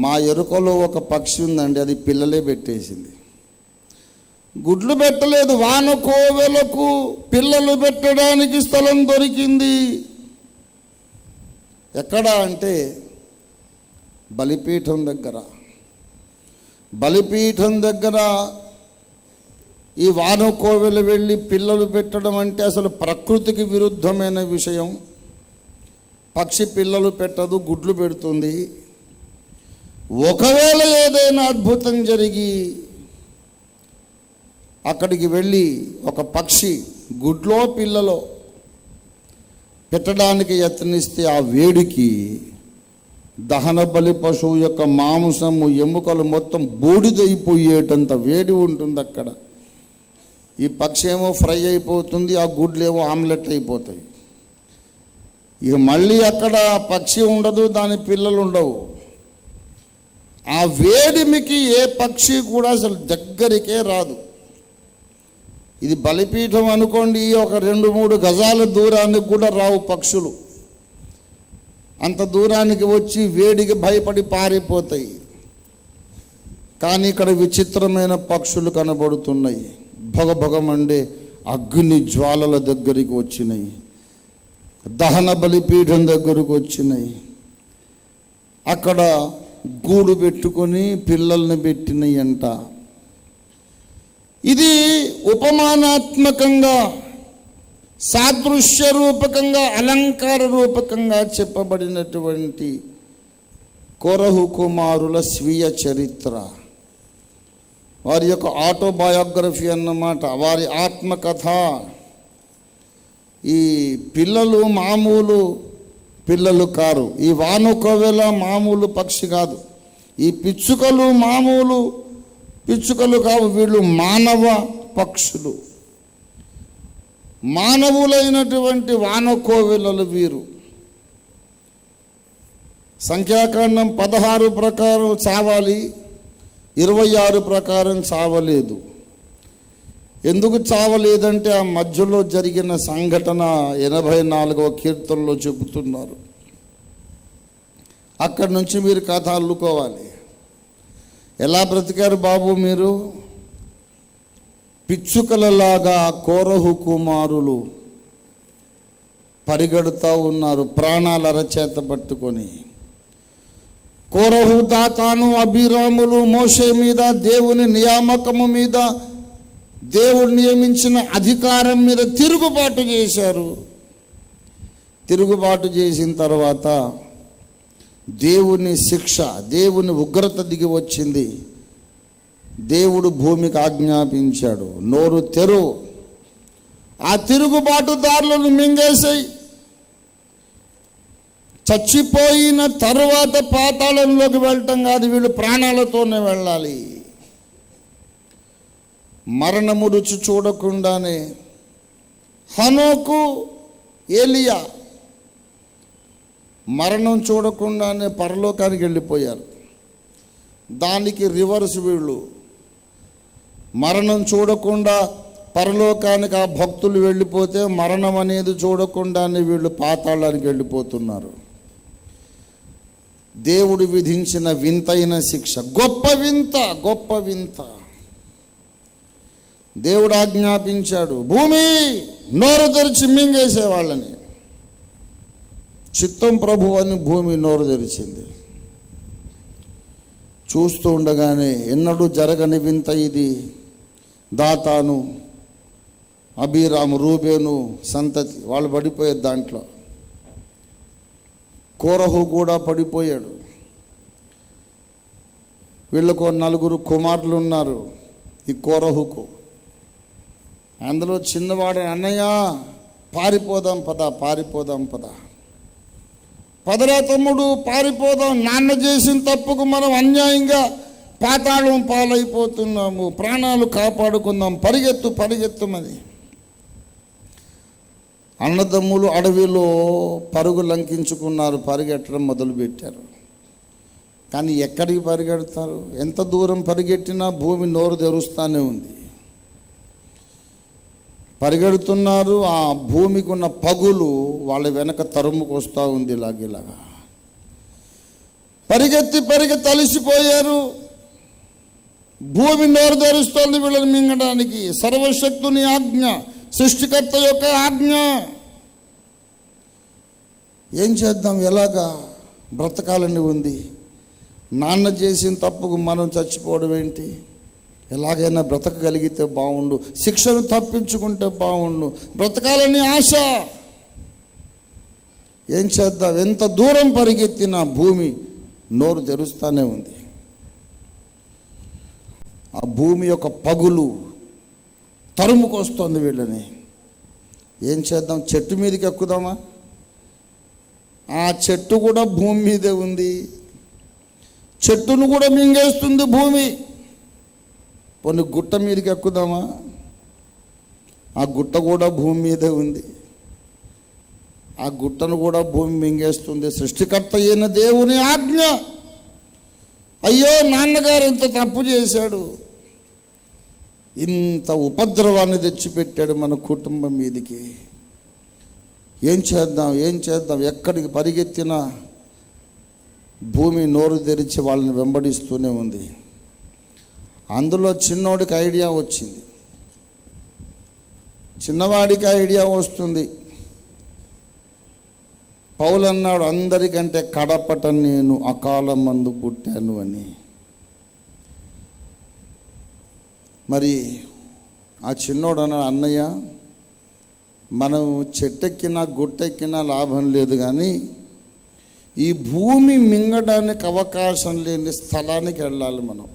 మా ఎరుకలో ఒక పక్షి ఉందండి, అది పిల్లలే పెట్టేసింది. గుడ్లు పెట్టలేదు, వానకోవెలకు పిల్లలు పెట్టడానికి స్థలం దొరికింది. ఎక్కడ అంటే బలిపీఠం దగ్గర. బలిపీఠం దగ్గర ఈ వానకోవెలు వెళ్ళి పిల్లలు పెట్టడం అంటే అసలు ప్రకృతికి విరుద్ధమైన విషయం. పక్షి పిల్లలు పెట్టదు, గుడ్లు పెడుతుంది. ఒకవేళ ఏదైనా అద్భుతం జరిగి అక్కడికి వెళ్ళి ఒక పక్షి గుడ్లో పిల్లలో పెట్టడానికి యత్నిస్తే ఆ వేడికి దహన బలి పశువు యొక్క మాంసము ఎముకలు మొత్తం బూడిదైపోయేటంత వేడి ఉంటుంది అక్కడ. ఈ పక్షి ఏమో ఫ్రై అయిపోతుంది, ఆ గుడ్లు ఏమో ఆమ్లెట్ అయిపోతాయి. ఇక మళ్ళీ అక్కడ పక్షి ఉండదు, దాని పిల్లలు ఉండవు. ఆ వేడిమికి ఏ పక్షి కూడా అసలు దగ్గరికే రాదు. ఇది బలిపీఠం అనుకోండి, ఒక 2-3 గజాల దూరానికి కూడా రావు పక్షులు. అంత దూరానికి వచ్చి వేడికి భయపడి పారిపోతాయి. కానీ ఇక్కడ విచిత్రమైన పక్షులు కనబడుతున్నాయి. భగభగమండే అగ్ని జ్వాలల దగ్గరికి వచ్చినాయి, దహన బలిపీఠం దగ్గరకు వచ్చినాయి. అక్కడ గూడు పెట్టుకొని పిల్లల్ని పెట్టినాయి అంట. ఇది ఉపమానాత్మకంగా, సాదృశ్య రూపకంగా, అలంకార రూపకంగా చెప్పబడినటువంటి కోరహు కుమారుల స్వీయ చరిత్ర, వారి యొక్క ఆటోబయోగ్రఫీ అన్నమాట, వారి ఆత్మకథ. ఈ పిల్లలు మామూలు పిల్లలు కారు. ఈ వానకోవెల మామూలు పక్షి కాదు. ఈ పిచ్చుకలు మామూలు పిచ్చుకలు కావు. వీళ్ళు మానవ పక్షులు, మానవులైనటువంటి వానకోవెలలు వీరు. సంఖ్యాకాండం 16 ప్రకారం చావాలి, 26 ప్రకారం చావలేదు. ఎందుకు చావలేదంటే ఆ మధ్యలో జరిగిన సంఘటన 84వ కీర్తనలో చెబుతున్నారు. అక్కడి నుంచి మీరు కథ అల్లుకోవాలి. ఎలా బ్రతికారు బాబు మీరు? పిచ్చుకలలాగా కోరహు కుమారులు పరిగెడుతూ ఉన్నారు, ప్రాణాల అరచేత పట్టుకొని. కోరహు, దాతాను, అబీరాములు మోషే మీద, దేవుని నియామకము మీద, దేవుడు నియమించిన అధికారం మీద తిరుగుబాటు చేశారు. తిరుగుబాటు చేసిన తర్వాత దేవుని శిక్ష, దేవుని ఉగ్రత దిగి వచ్చింది. దేవుడు భూమికి ఆజ్ఞాపించాడు, నోరు తెరు, ఆ తిరుగుబాటుదారులను మింగేసాయి. చచ్చిపోయిన తరువాత పాతాళంలోకి వెళ్ళటం కాదు, వీళ్ళు ప్రాణాలతోనే వెళ్ళాలి. మరణము రుచి చూడకుండానే హనోకు, ఏలియా మరణం చూడకుండానే పరలోకానికి వెళ్ళిపోయారు. దానికి రివర్స్ వీళ్ళు. మరణం చూడకుండా పరలోకానికి ఆ భక్తులు వెళ్ళిపోతే, మరణం అనేది చూడకుండానే వీళ్ళు పాతాళానికి వెళ్ళిపోతున్నారు. దేవుడు విధించిన వింతైన శిక్ష, గొప్ప వింత, గొప్ప వింత. దేవుడు ఆజ్ఞాపించాడు, భూమి నోరు తెరిచి మింగేసేవాళ్ళని. చిత్తం ప్రభు అని భూమి నోరు తెరిచింది. చూస్తూ ఉండగానే ఎన్నడూ జరగని వింత ఇది. దాతాను, అబీరాము, రూబేను సంతతి వాళ్ళు పడిపోయారు దాంట్లో. కోరహు కూడా పడిపోయాడు. వీళ్ళకు 4 కుమారులు ఉన్నారు ఈ కోరహుకు. అందులో చిన్నవాడు, అన్నయ్య పారిపోదాం పద, పదరా తమ్ముడు పారిపోదాం, నాన్న చేసిన తప్పుకు మనం అన్యాయంగా పాతాళం పాలైపోతున్నాము, ప్రాణాలు కాపాడుకుందాం, పరిగెత్తుమని. అన్నదమ్ములు అడవిలో పరుగు లంకించుకున్నారు, పరిగెట్టడం మొదలుపెట్టారు. కానీ ఎక్కడికి పరిగెడతారు? ఎంత దూరం పరిగెట్టినా భూమి నోరు తెరుస్తూనే ఉంది. పరిగెడుతున్నారు, ఆ భూమికి ఉన్న పగులు వాళ్ళ వెనక తరుముకు వస్తూ ఉంది. ఇలాగా పరిగెత్తి అలసిపోయారు. భూమి నోరు తెరుస్తోంది వీళ్ళని మింగడానికి. సర్వశక్తుని ఆజ్ఞ, సృష్టికర్త యొక్క ఆజ్ఞ. ఏం చేద్దాం, ఎలాగా బ్రతకాలని ఉంది. నాన్న చేసిన తప్పుకు మనం చచ్చిపోవడం ఏంటి? ఎలాగైనా బ్రతకగలిగితే బాగుండు, శిక్షను తప్పించుకుంటే బాగుండు, బ్రతకాలని ఆశ. ఏం చేద్దాం? ఎంత దూరం పరిగెత్తినా భూమి నోరు తెరుస్తూనే ఉంది. ఆ భూమి యొక్క పగులు తరుముకొస్తోంది వీళ్ళని. ఏం చేద్దాం? చెట్టు మీదకి ఎక్కుదామా? ఆ చెట్టు కూడా భూమి మీదే ఉంది, చెట్టును కూడా మింగేస్తుంది భూమి. కొన్ని గుట్ట మీదకి ఎక్కుదామా? ఆ గుట్ట కూడా భూమి మీదే ఉంది, ఆ గుట్టను కూడా భూమి మింగేస్తుంది. సృష్టికర్త అయిన దేవుని ఆజ్ఞ. అయ్యో, నాన్నగారు ఇంత తప్పు చేశాడు, ఇంత ఉపద్రవాన్ని తెచ్చిపెట్టాడు మన కుటుంబం మీదికి. ఏం చేద్దాం? ఎక్కడికి పరిగెత్తినా భూమి నోరు తెరిచి వాళ్ళని వెంబడిస్తూనే ఉంది. అందులో చిన్నవాడికి ఐడియా వచ్చింది. చిన్నవాడికి ఐడియా వస్తుంది. పౌలు అన్నాడు, అందరికంటే కడపట నేను అకాలం మందు పుట్టాను అని. మరి ఆ చిన్నోడు అన్నాడు, అన్నయ్య మనం చెట్టెక్కినా గుట్టెక్కినా లాభం లేదు, కానీ ఈ భూమి మింగడానికి అవకాశం లేని స్థలానికి వెళ్ళాలి. మనం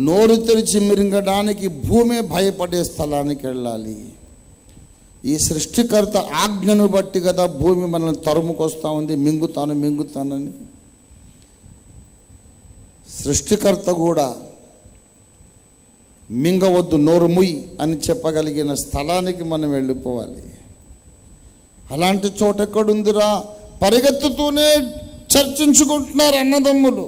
నోరు తెరిచి మింగడానికి భూమి భయపడే స్థలానికి వెళ్ళాలి. ఈ సృష్టికర్త ఆజ్ఞను బట్టి కదా భూమి మనల్ని తరుముకొస్తా ఉంది, మింగుతానని. సృష్టికర్త కూడా మింగవద్దు, నోరు ముయ్ అని చెప్పగలిగిన స్థలానికి మనం వెళ్ళిపోవాలి. అలాంటి చోట ఎక్కడుందిరా? పరిగెత్తుతూనే చర్చించుకుంటున్నారు అన్నదమ్ములు.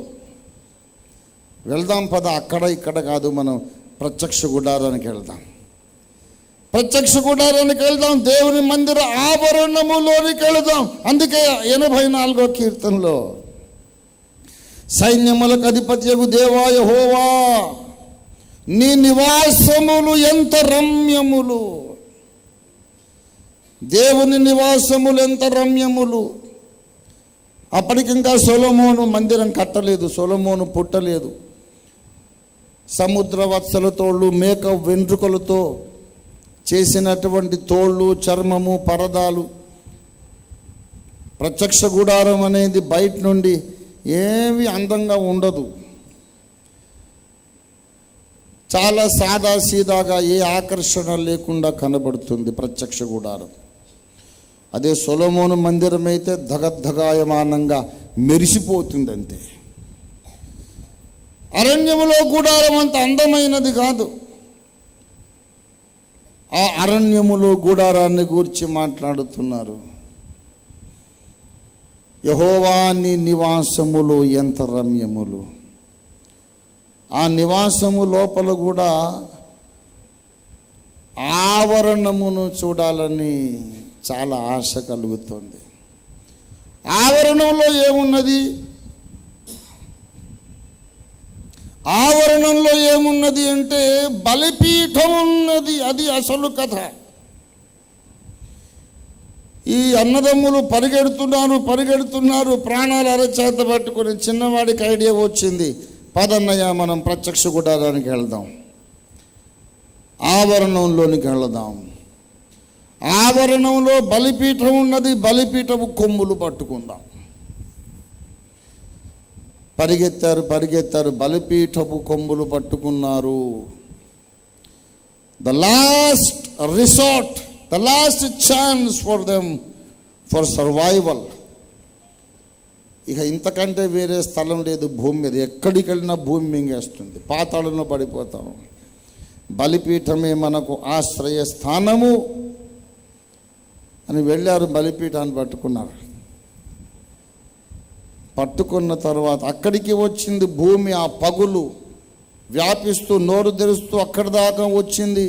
వెళ్దాం పద, అక్కడ ఇక్కడ కాదు, మనం ప్రత్యక్ష గుడారానికి వెళ్దాం. దేవుని మందిర ఆవరణములోనికి వెళదాం. అందుకే 84వ కీర్తనలో సైన్యములకు అధిపత్యగు దేవా యెహోవా, నీ నివాసములు ఎంత రమ్యములు. దేవుని నివాసములు ఎంత రమ్యములు. అప్పటికింకా సొలొమోను మందిరం కట్టలేదు, సొలొమోను పుట్టలేదు. సముద్ర వత్సల తోళ్ళు, మేక వెంట్రుకలతో చేసినటువంటి తోళ్ళు, చర్మము, పరదాలు. ప్రత్యక్ష గుడారం అనేది బయట నుండి ఏమి అందంగా ఉండదు, చాలా సాదాసీదాగా ఏ ఆకర్షణ లేకుండా కనబడుతుంది ప్రత్యక్ష గుడారం. అదే సొలొమోను మందిరం అయితే ధగద్ధగాయమానంగా మెరిసిపోతుంది అంతే. అరణ్యములో గుడారం అంత అందమైనది కాదు. ఆ అరణ్యములో గుడారాన్ని గూర్చి మాట్లాడుతున్నారు. యెహోవా నీ నివాసములు ఎంత రమ్యములు. ఆ నివాసము లోపల కూడా ఆవరణమును చూడాలని చాలా ఆశ కలుగుతుంది. ఆవరణంలో ఏమున్నది? ఆవరణంలో ఏమున్నది అంటే బలిపీఠం ఉన్నది. అది అసలు కథ. ఈ అన్నదమ్ములు పరిగెడుతున్నారు, ప్రాణాలు అరచేత పట్టుకుని. చిన్నవాడికి ఐడియా వచ్చింది, పదన్నయ్య మనం ప్రత్యక్ష గుడారానికి వెళ్దాం, ఆవరణంలోనికి వెళదాం. ఆవరణంలో బలిపీఠం ఉన్నది, బలిపీఠము కొమ్ములు పట్టుకుందాం. పరిగెత్తారు, బలిపీఠపు కొమ్ములు పట్టుకున్నారు. The last resort, the last chance for them for survival. ఇక ఇంతకంటే వేరే స్థలం లేదు భూమి మీద. ఎక్కడికి వెళ్ళినా భూమి మింగేస్తుంది, పాతాళంలో పడిపోతాం. బలిపీఠమే మనకు ఆశ్రయ స్థానము అని వెళ్ళారు, బలిపీఠాన్ని పట్టుకున్నారు. పట్టుకున్న తర్వాత అక్కడికి వచ్చింది భూమి, ఆ పగులు వ్యాపిస్తూ నోరు తెరుస్తూ అక్కడి దాకా వచ్చింది.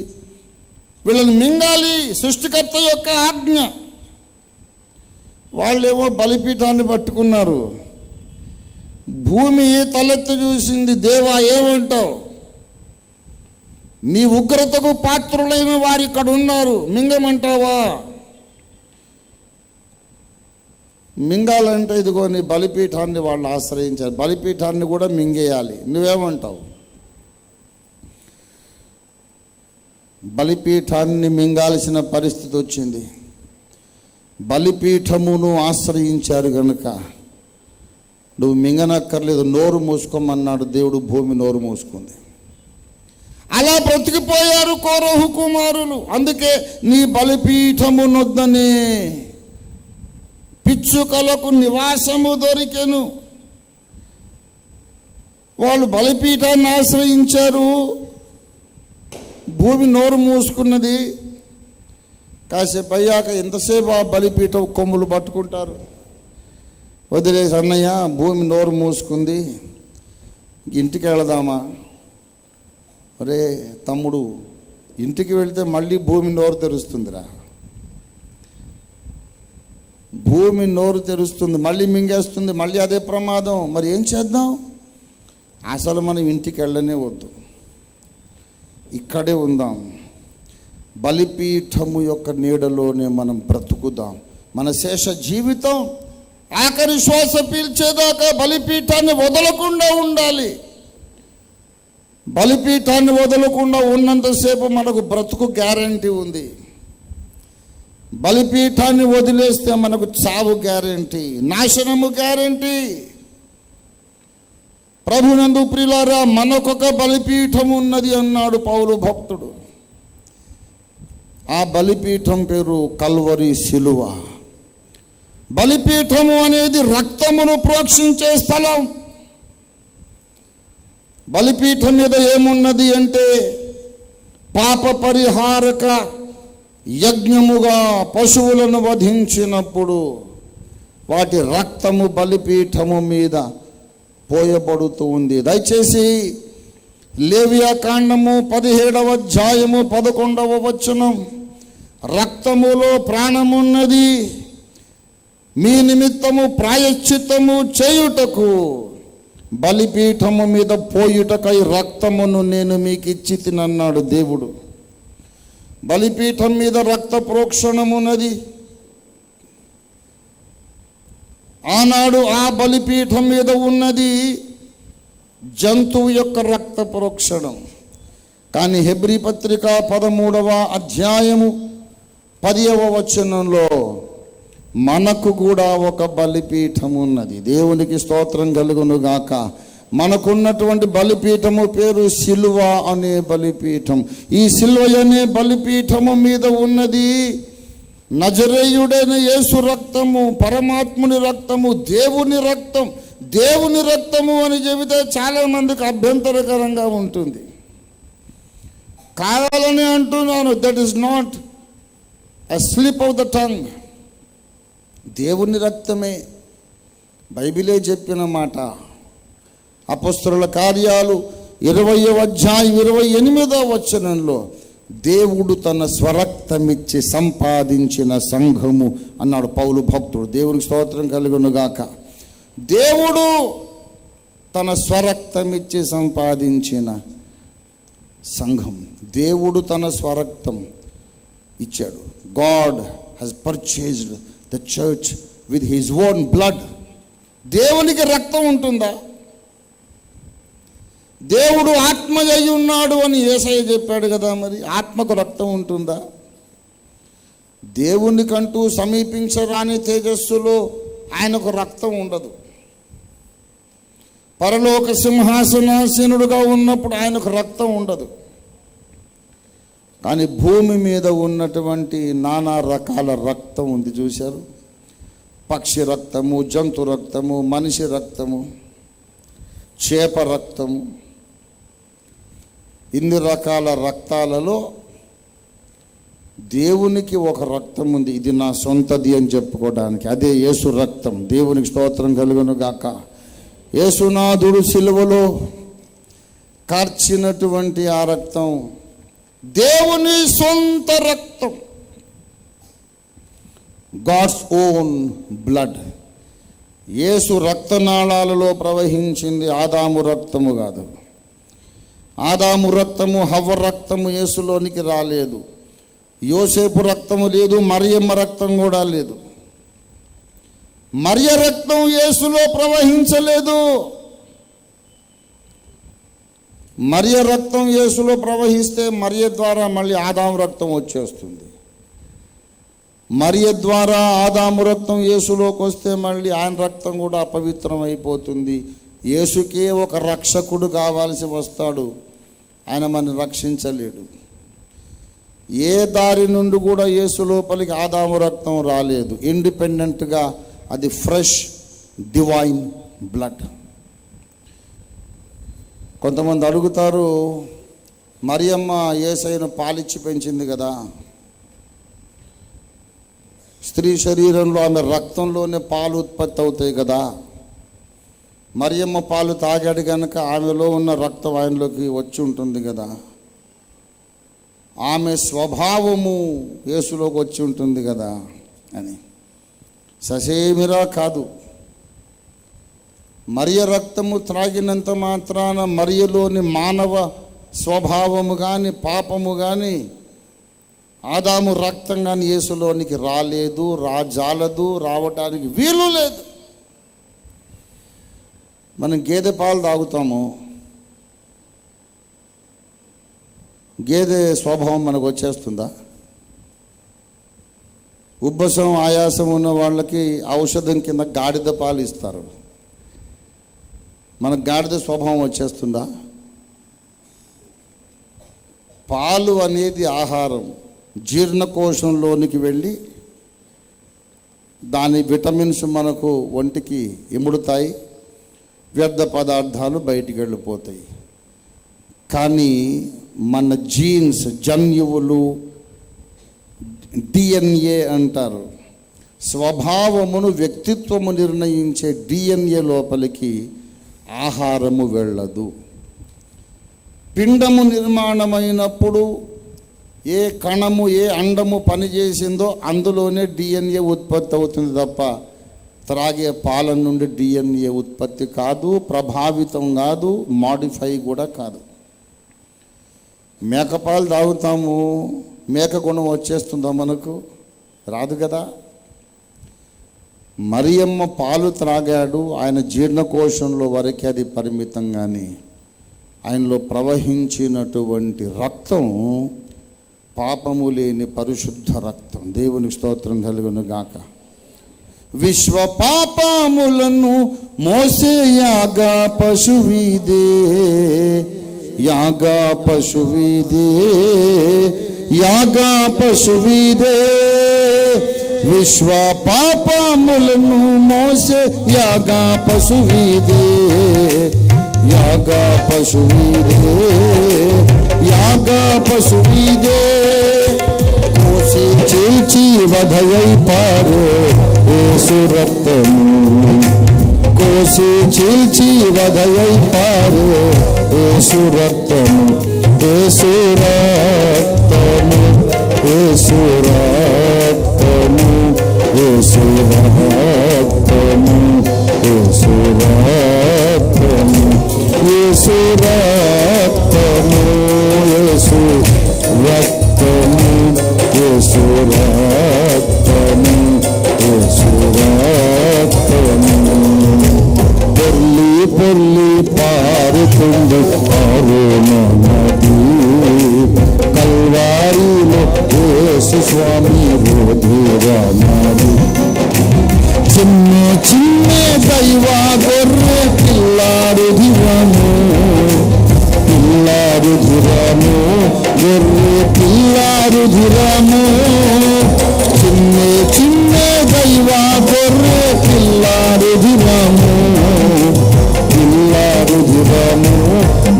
వీళ్ళని మింగాలి, సృష్టికర్త యొక్క ఆజ్ఞ. వాళ్ళేమో బలిపీఠాన్ని పట్టుకున్నారు. భూమి తలెత్తి చూసింది, దేవా ఏమంటావు? నీ ఉగ్రతకు పాత్రులైన వారు ఇక్కడ ఉన్నారు, మింగమంటావా? మింగాలంటే ఇదిగో నీ బలిపీఠాన్ని వాళ్ళు ఆశ్రయించారు, బలిపీఠాన్ని కూడా మింగేయాలి. నువ్వేమంటావు? బలిపీఠాన్ని మింగాల్సిన పరిస్థితి వచ్చింది. బలిపీఠమును ఆశ్రయించారు కనుక నువ్వు మింగనక్కర్లేదు, నోరు మూసుకోమన్నాడు దేవుడు. భూమి నోరు మూసుకుంది. అలా బ్రతికిపోయారు కోరహు కుమారులు. అందుకే నీ బలిపీఠమునొద్దనే పిచ్చుకలకు నివాసము దొరికెను. వాళ్ళు బలిపీఠాన్ని ఆశ్రయించారు, భూమి నోరు మూసుకున్నది. కాసేపు అయ్యాక ఎంతసేపు ఆ బలిపీఠం కొమ్ములు పట్టుకుంటారు. వదిలేసి అన్నయ్య భూమి నోరు మూసుకుంది, ఇంటికి వెళదామా? ఒరే తమ్ముడు, ఇంటికి వెళితే మళ్ళీ భూమి నోరు తెరుస్తుందిరా. భూమి నోరు తెరుస్తుంది, మళ్ళీ మింగేస్తుంది, మళ్ళీ అదే ప్రమాదం. మరి ఏం చేద్దాం? అసలు మనం ఇంటికి వెళ్ళనే వద్దు, ఇక్కడే ఉందాం. బలిపీఠము యొక్క నీడలోనే మనం బ్రతుకుదాం. మన శేష జీవితం ఆఖరి శ్వాస పీల్చేదాకా బలిపీఠాన్ని వదలకుండా ఉండాలి. బలిపీఠాన్ని వదలకుండా ఉన్నంతసేపు మనకు బ్రతుకు గ్యారంటీ ఉంది. బలిపీఠాన్ని వదిలేస్తే మనకు చావు గ్యారంటీ, నాశనము గ్యారంటీ. ప్రభునందు ప్రియులారా, మనకొక బలిపీఠం ఉన్నది అన్నాడు పౌలు భక్తుడు. ఆ బలిపీఠం పేరు కల్వరి శిలువ. బలిపీఠము అనేది రక్తమును ప్రోక్షించే స్థలం. బలిపీఠం మీద ఏమున్నది అంటే పాప పరిహారక యజ్ఞముగా పశువులను వధించినప్పుడు వాటి రక్తము బలిపీఠము మీద పోయబడుతూ ఉంది. దయచేసి లేవియా కాండము 17వ అధ్యాయము 11వ వచనం, రక్తములో ప్రాణమున్నది, మీ నిమిత్తము ప్రాయశ్చిత్తము చేయుటకు బలిపీఠము మీద పోయుటకై రక్తమును నేను మీకు ఇచ్చి తినన్నాడు దేవుడు. బలిపీఠం మీద రక్త ప్రోక్షణమున్నది. ఆనాడు ఆ బలిపీఠం మీద ఉన్నది జంతువు యొక్క రక్త ప్రోక్షణం. కానీ హెబ్రీ పత్రిక 13వ అధ్యాయము 10వ వచనంలో మనకు కూడా ఒక బలిపీఠం ఉన్నది. దేవునికి స్తోత్రం కలుగును గాక. మనకున్నటువంటి బలిపీఠము పేరు సిలువ అనే బలిపీఠం. ఈ సిలువ అనే బలిపీఠము మీద ఉన్నది నజరేయుడైన యేసు రక్తము, పరమాత్ముని రక్తము, దేవుని రక్తం. దేవుని రక్తము అని చెబితే చాలా మందికి అభ్యంతరకరంగా ఉంటుంది. కావాలని అంటున్నాను, that is not a slip of the tongue. దేవుని రక్తమే, బైబిలే చెప్పిన మాట. అపొస్తలుల కార్యాలు 20వ అధ్యాయం 28వ వచనంలో దేవుడు తన స్వరక్తమిచ్చి సంపాదించిన సంఘము అన్నాడు పౌలు భక్తుడు. దేవునికి స్తోత్రం కలుగును గాక. దేవుడు తన స్వరక్తమిచ్చి సంపాదించిన సంఘం, దేవుడు తన స్వరక్తం ఇచ్చాడు. God has purchased the church with his own blood. దేవునికి రక్తం ఉంటుందా? దేవుడు ఆత్మ అయి ఉన్నాడు అని యేసయ్య చెప్పాడు కదా, మరి ఆత్మకు రక్తం ఉంటుందా? దేవునికంటూ సమీపించరాని తేజస్సులో ఆయనకు రక్తం ఉండదు. పరలోక సింహాసనాసీనుడుగా ఉన్నప్పుడు ఆయనకు రక్తం ఉండదు. కానీ భూమి మీద ఉన్నటువంటి నానా రకాల రక్తం ఉంది, చూశారు? పక్షి రక్తము, జంతు రక్తము, మనిషి రక్తము, చేప రక్తము. ఇన్ని రకాల రక్తాలలో దేవునికి ఒక రక్తం ఉంది, ఇది నా సొంతది అని చెప్పుకోవడానికి. అదే యేసు రక్తం. దేవునికి స్తోత్రం కలుగును గాక. యేసునాథుడు సిలువలో కార్చినటువంటి ఆ రక్తం దేవుని సొంత రక్తం, గాడ్స్ ఓన్ బ్లడ్. యేసు రక్తనాళాలలో ప్రవహించింది ఆదాము రక్తము కాదు. ఆదాము రక్తము, హవ్వ రక్తము యేసులోనికి రాలేదు. యోసేపు రక్తము లేదు, మరియమ్మ రక్తం కూడా లేదు. మరియ రక్తం యేసులో ప్రవహించలేదు. మరియ రక్తం యేసులో ప్రవహిస్తే మరియ ద్వారా మళ్ళీ ఆదాము రక్తం వచ్చేస్తుంది. మరియ ద్వారా ఆదాము రక్తం యేసులోకి వస్తే మళ్ళీ ఆయన రక్తం కూడా అపవిత్రం అయిపోతుంది. యేసుకే ఒక రక్షకుడు కావాల్సి వస్తాడు, ఆయన మనని రక్షించలేడు. ఏ దారి నుండి కూడా యేసు లోపలికి ఆదాము రక్తం రాలేదు. ఇండిపెండెంట్గా అది ఫ్రెష్ డివైన్ బ్లడ్. కొంతమంది అడుగుతారు, మరియమ్మ యేసయ్యను పాలిచ్చి పెంచింది కదా, స్త్రీ శరీరంలో ఆమె రక్తంలోనే పాలు ఉత్పత్తి అవుతాయి కదా, మరియమ్మ పాలు తాగాడు కనుక ఆమెలో ఉన్న రక్తం ఆయనలోకి వచ్చి ఉంటుంది కదా, ఆమె స్వభావము యేసులోకి వచ్చి ఉంటుంది కదా అని. ససేమిరా కాదు. మరియ రక్తము త్రాగినంత మాత్రాన మరియలోని మానవ స్వభావము కానీ పాపము కానీ ఆదాము రక్తం కానీ యేసులోనికి రాలేదు, రాజాలదు, రావటానికి వీలు లేదు. మనం గేదె పాలు తాగుతాము, గేదె స్వభావం మనకు వచ్చేస్తుందా? ఉబ్బసం, ఆయాసం ఉన్న వాళ్ళకి ఔషధం కింద గాడిద పాలు ఇస్తారు. మనకు గాడిద స్వభావం వచ్చేస్తుందా? పాలు అనేది ఆహారం, జీర్ణకోశంలోనికి వెళ్ళి దాని విటమిన్స్ మనకు ఒంటికి ఇముడుతాయి, వ్యర్థ పదార్థాలు బయటికి వెళ్ళిపోతాయి. కానీ మన జీన్స్, జన్యువులు, డిఎన్ఏ అంటారు, స్వభావమును, వ్యక్తిత్వము నిర్ణయించే డిఎన్ఏ లోపలికి ఆహారము వెళ్ళదు. పిండము నిర్మాణమైనప్పుడు ఏ కణము, ఏ అండము పనిచేసిందో అందులోనే డిఎన్ఏ ఉత్పత్తి అవుతుంది తప్ప త్రాగే పాల నుండి డిఎన్ఏ ఉత్పత్తి కాదు, ప్రభావితం కాదు, మాడిఫై కూడా కాదు. మేకపాలు తాగుతాము, మేక గుణం వచ్చేస్తుందా మనకు? రాదు కదా. మరియమ్మ పాలు త్రాగాడు, ఆయన జీర్ణకోశంలో వరకే అది పరిమితం. కానీ ఆయనలో ప్రవహించినటువంటి రక్తం పాపము లేని పరిశుద్ధ రక్తం. దేవునికి స్తోత్రం కలుగును గాక. విశ్వ పాపములను మోసే యాగా పశువిదే, యాగా పశువిదే, యాగా పశువిదే. విశ్వ పాపములను మోసే యాగా పశువిదే, యాగా పశువిదే, యాగా పశువిదే. మోసే చీల్చి వధయై పారే యేసు రక్తము, కోసి చీల్చి వధయై పారే యేసు రక్తము, యేసు రక్తము, యేసు రక్తము, యేసు రక్తము, యేసు రక్తము, యేసు రక్తము, యేసు రక్తము, యేసు రక్తము, యేసు రక్తము. పొర్లి పొర్లి పారుతుంది అరుణ నది, కల్వారిలో యేసు స్వామి రుధిరనది. చిన్న చిన్న దైవ గొర్రె పిల్లాడు ధిరము, పిల్లాడు ధిరము, గొర్రె పిల్ల రుధిరము, చిన్నే చిన్నే దైవ గొర్రె పిల్ల రుధిరము, పిల్ల రుధిరము,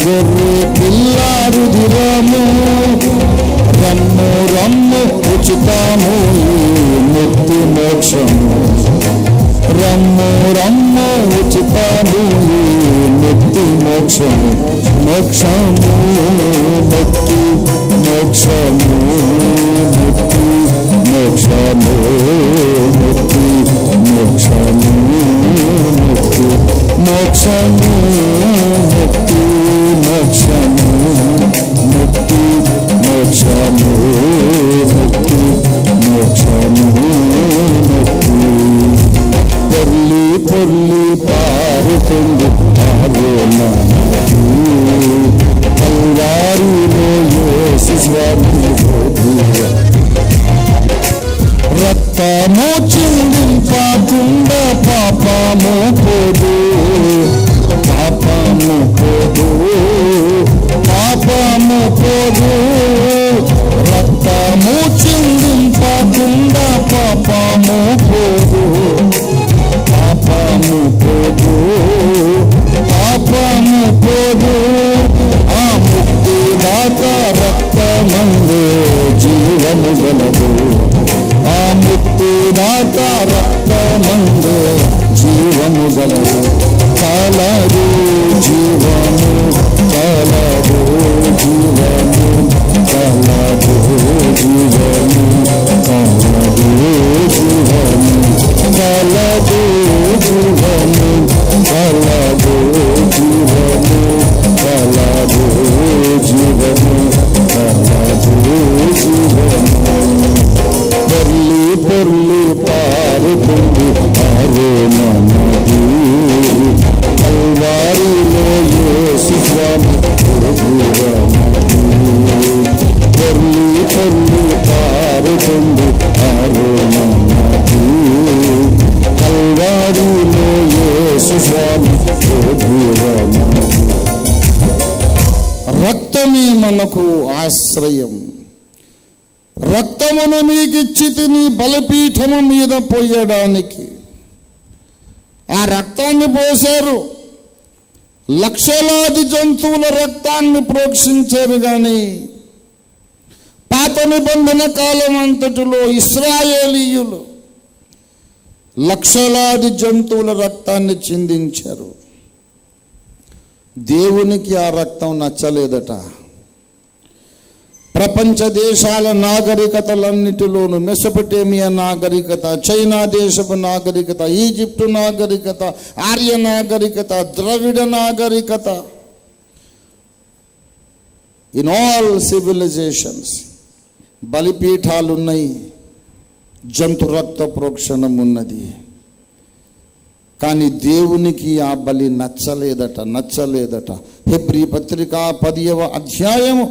గొర్రె పిల్ల రుధిరము, రమ్ము రమ్ము ఉచితము ముక్తి మోక్షము, రమ్ము రమ్ము ఉచితము ముక్తి మోక్షము, మోక్షము ముక్తి మోక్షము, ముక్తి మోక్షము, ముక్తి మోక్షము, ముక్తి మోక్షము, ముక్తి మోక్షము, ముక్తి మోక్షము, ముక్తి మోక్షము, ముక్తి. పొర్లి పొర్లి పారుతుంది ఆరోనా కల్వారిలో యేసు స్వామి రక్తము చిందింపకుండా పాపము పోదు, పాపము పోదు, పాపము పోదు, రక్తము చిందింపకుండా పాపము పోదు, పాపము పోదు, పాపము పోదు. ఆ ముక్తి దాత రక్తమందే జీవము గలదు, ఆ ముక్తి దాత రక్తమందే జీవము గలదు, కలదు జీవము, కలదు జీవము, కలదు జీవము, కలదు జీవము, కలదు జీవము, కలదు జీవము, కలదు జీవము, కలదు జీవము. పొర్లి పొర్లి పారుతుంది ఆరోనా నది, కల్వారిలో యేసు స్వామి పొర్లి పొర్లి పారుతుంది ఆరోనా నది, కల్వారిలో యేసు స్వామి. రక్తమే మనకు ఆశ్రయం, రక్తమును మీకిచ్చి తిని బలిపీఠము మీద పోయడానికి. ఆ రక్తాన్ని పోశారు, లక్షలాది జంతువుల రక్తాన్ని ప్రోక్షించారు. కానీ పాత నిబంధన కాలం అంతటిలో ఇశ్రాయేలీయులు లక్షలాది జంతువుల రక్తాన్ని చిందించారు. దేవునికి ఆ రక్తం నచ్చలేదట. ప్రపంచ దేశాల నాగరికతలన్నిటిలోనూ మెసొపొటేమియా నాగరికత, చైనా దేశపు నాగరికత, ఈజిప్టు నాగరికత, ఆర్య నాగరికత, ద్రవిడ నాగరికత, ఇన్ ఆల్ సివిలైజేషన్స్ బలిపీఠాలు ఉన్నాయి, జంతు రక్త ప్రోక్షణం ఉన్నది. కానీ దేవునికి ఆ బలి నచ్చలేదట. హెబ్రీ పత్రిక 10వ అధ్యాయము,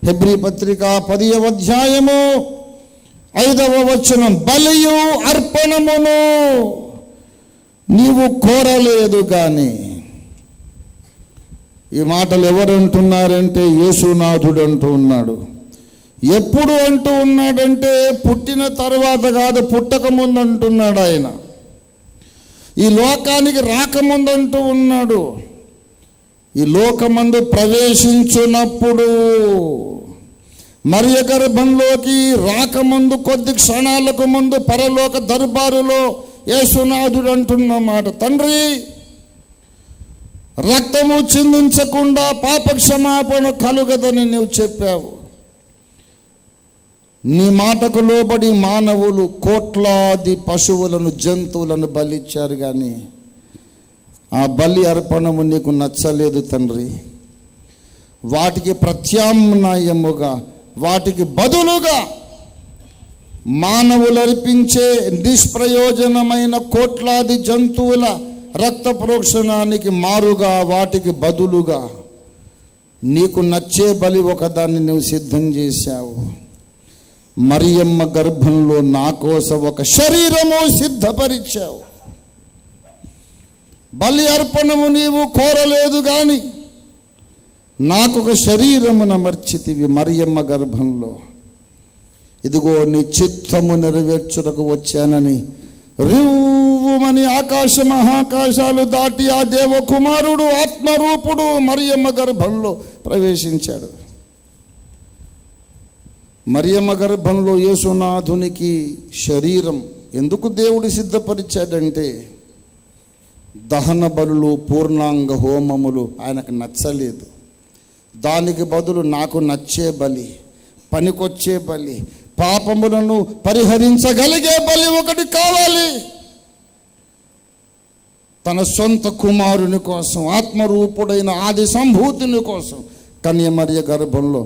హెబ్రీ పత్రిక 10వ అధ్యాయము 5వ వచనం, బలియు అర్పణమును నీవు కోరలేదు కానీ. ఈ మాటలు ఎవరు అంటున్నారంటే యేసునాథుడు అంటూ ఉన్నాడు. ఎప్పుడు అంటూ ఉన్నాడంటే పుట్టిన తర్వాత కాదు, పుట్టక ముందు అంటున్నాడు ఆయన. ఈ లోకానికి రాకముందంటూ ఉన్నాడు. ఈ లోకమందు ప్రవేశించున్నప్పుడు, మరియ గర్భంలోకి రాకముందు కొద్ది క్షణాలకు ముందు పరలోక దర్బారులో యేసునాథుడు అంటున్న మాట, తండ్రి రక్తము చిందించకుండా పాప క్షమాపణ కలుగదని నువ్వు చెప్పావు. నీ మాటకు లోబడి మానవులు కోట్లాది పశువులను, జంతువులను బలిచ్చారు. కానీ ఆ బలి అర్పణము నీకు నచ్చలేదు తండ్రి. వాటికి ప్రత్యామ్నాయముగా, వాటికి బదులుగా మానవులు అర్పించే నిష్ప్రయోజనమైన కోట్లాది జంతువుల రక్త ప్రోక్షణానికి మారుగా, వాటికి బదులుగా నీకు నచ్చే బలి ఒకదాన్ని నువ్వు సిద్ధం చేశావు. మరియమ్మ గర్భంలో నా కోసం ఒక శరీరము సిద్ధపరిచావు. బలి అర్పణము నీవు కోరలేదు కానీ నాకొక శరీరమునమర్చితివి మరియమ్మ గర్భంలో, ఇదిగో నీ చిత్తము నెరవేర్చుటకు వచ్చానని రివ్వుమని ఆకాశ మహాకాశాలు దాటి ఆ దేవకుమారుడు ఆత్మరూపుడు మరియమ్మ గర్భంలో ప్రవేశించాడు. మరియమ్మ గర్భంలో యేసునాథునికి శరీరం ఎందుకు దేవుడు సిద్ధపరిచాడంటే, దహన బలులు పూర్ణాంగ హోమములు ఆయనకు నచ్చలేదు. దానికి బదులు నాకు నచ్చే బలి, పనికొచ్చే బలి, పాపములను పరిహరించగలిగే బలి ఒకటి కావాలి. తన సొంత కుమారుని కోసం, ఆత్మరూపుడైన ఆది సంభూతిని కోసం కన్యమరియ గర్భంలో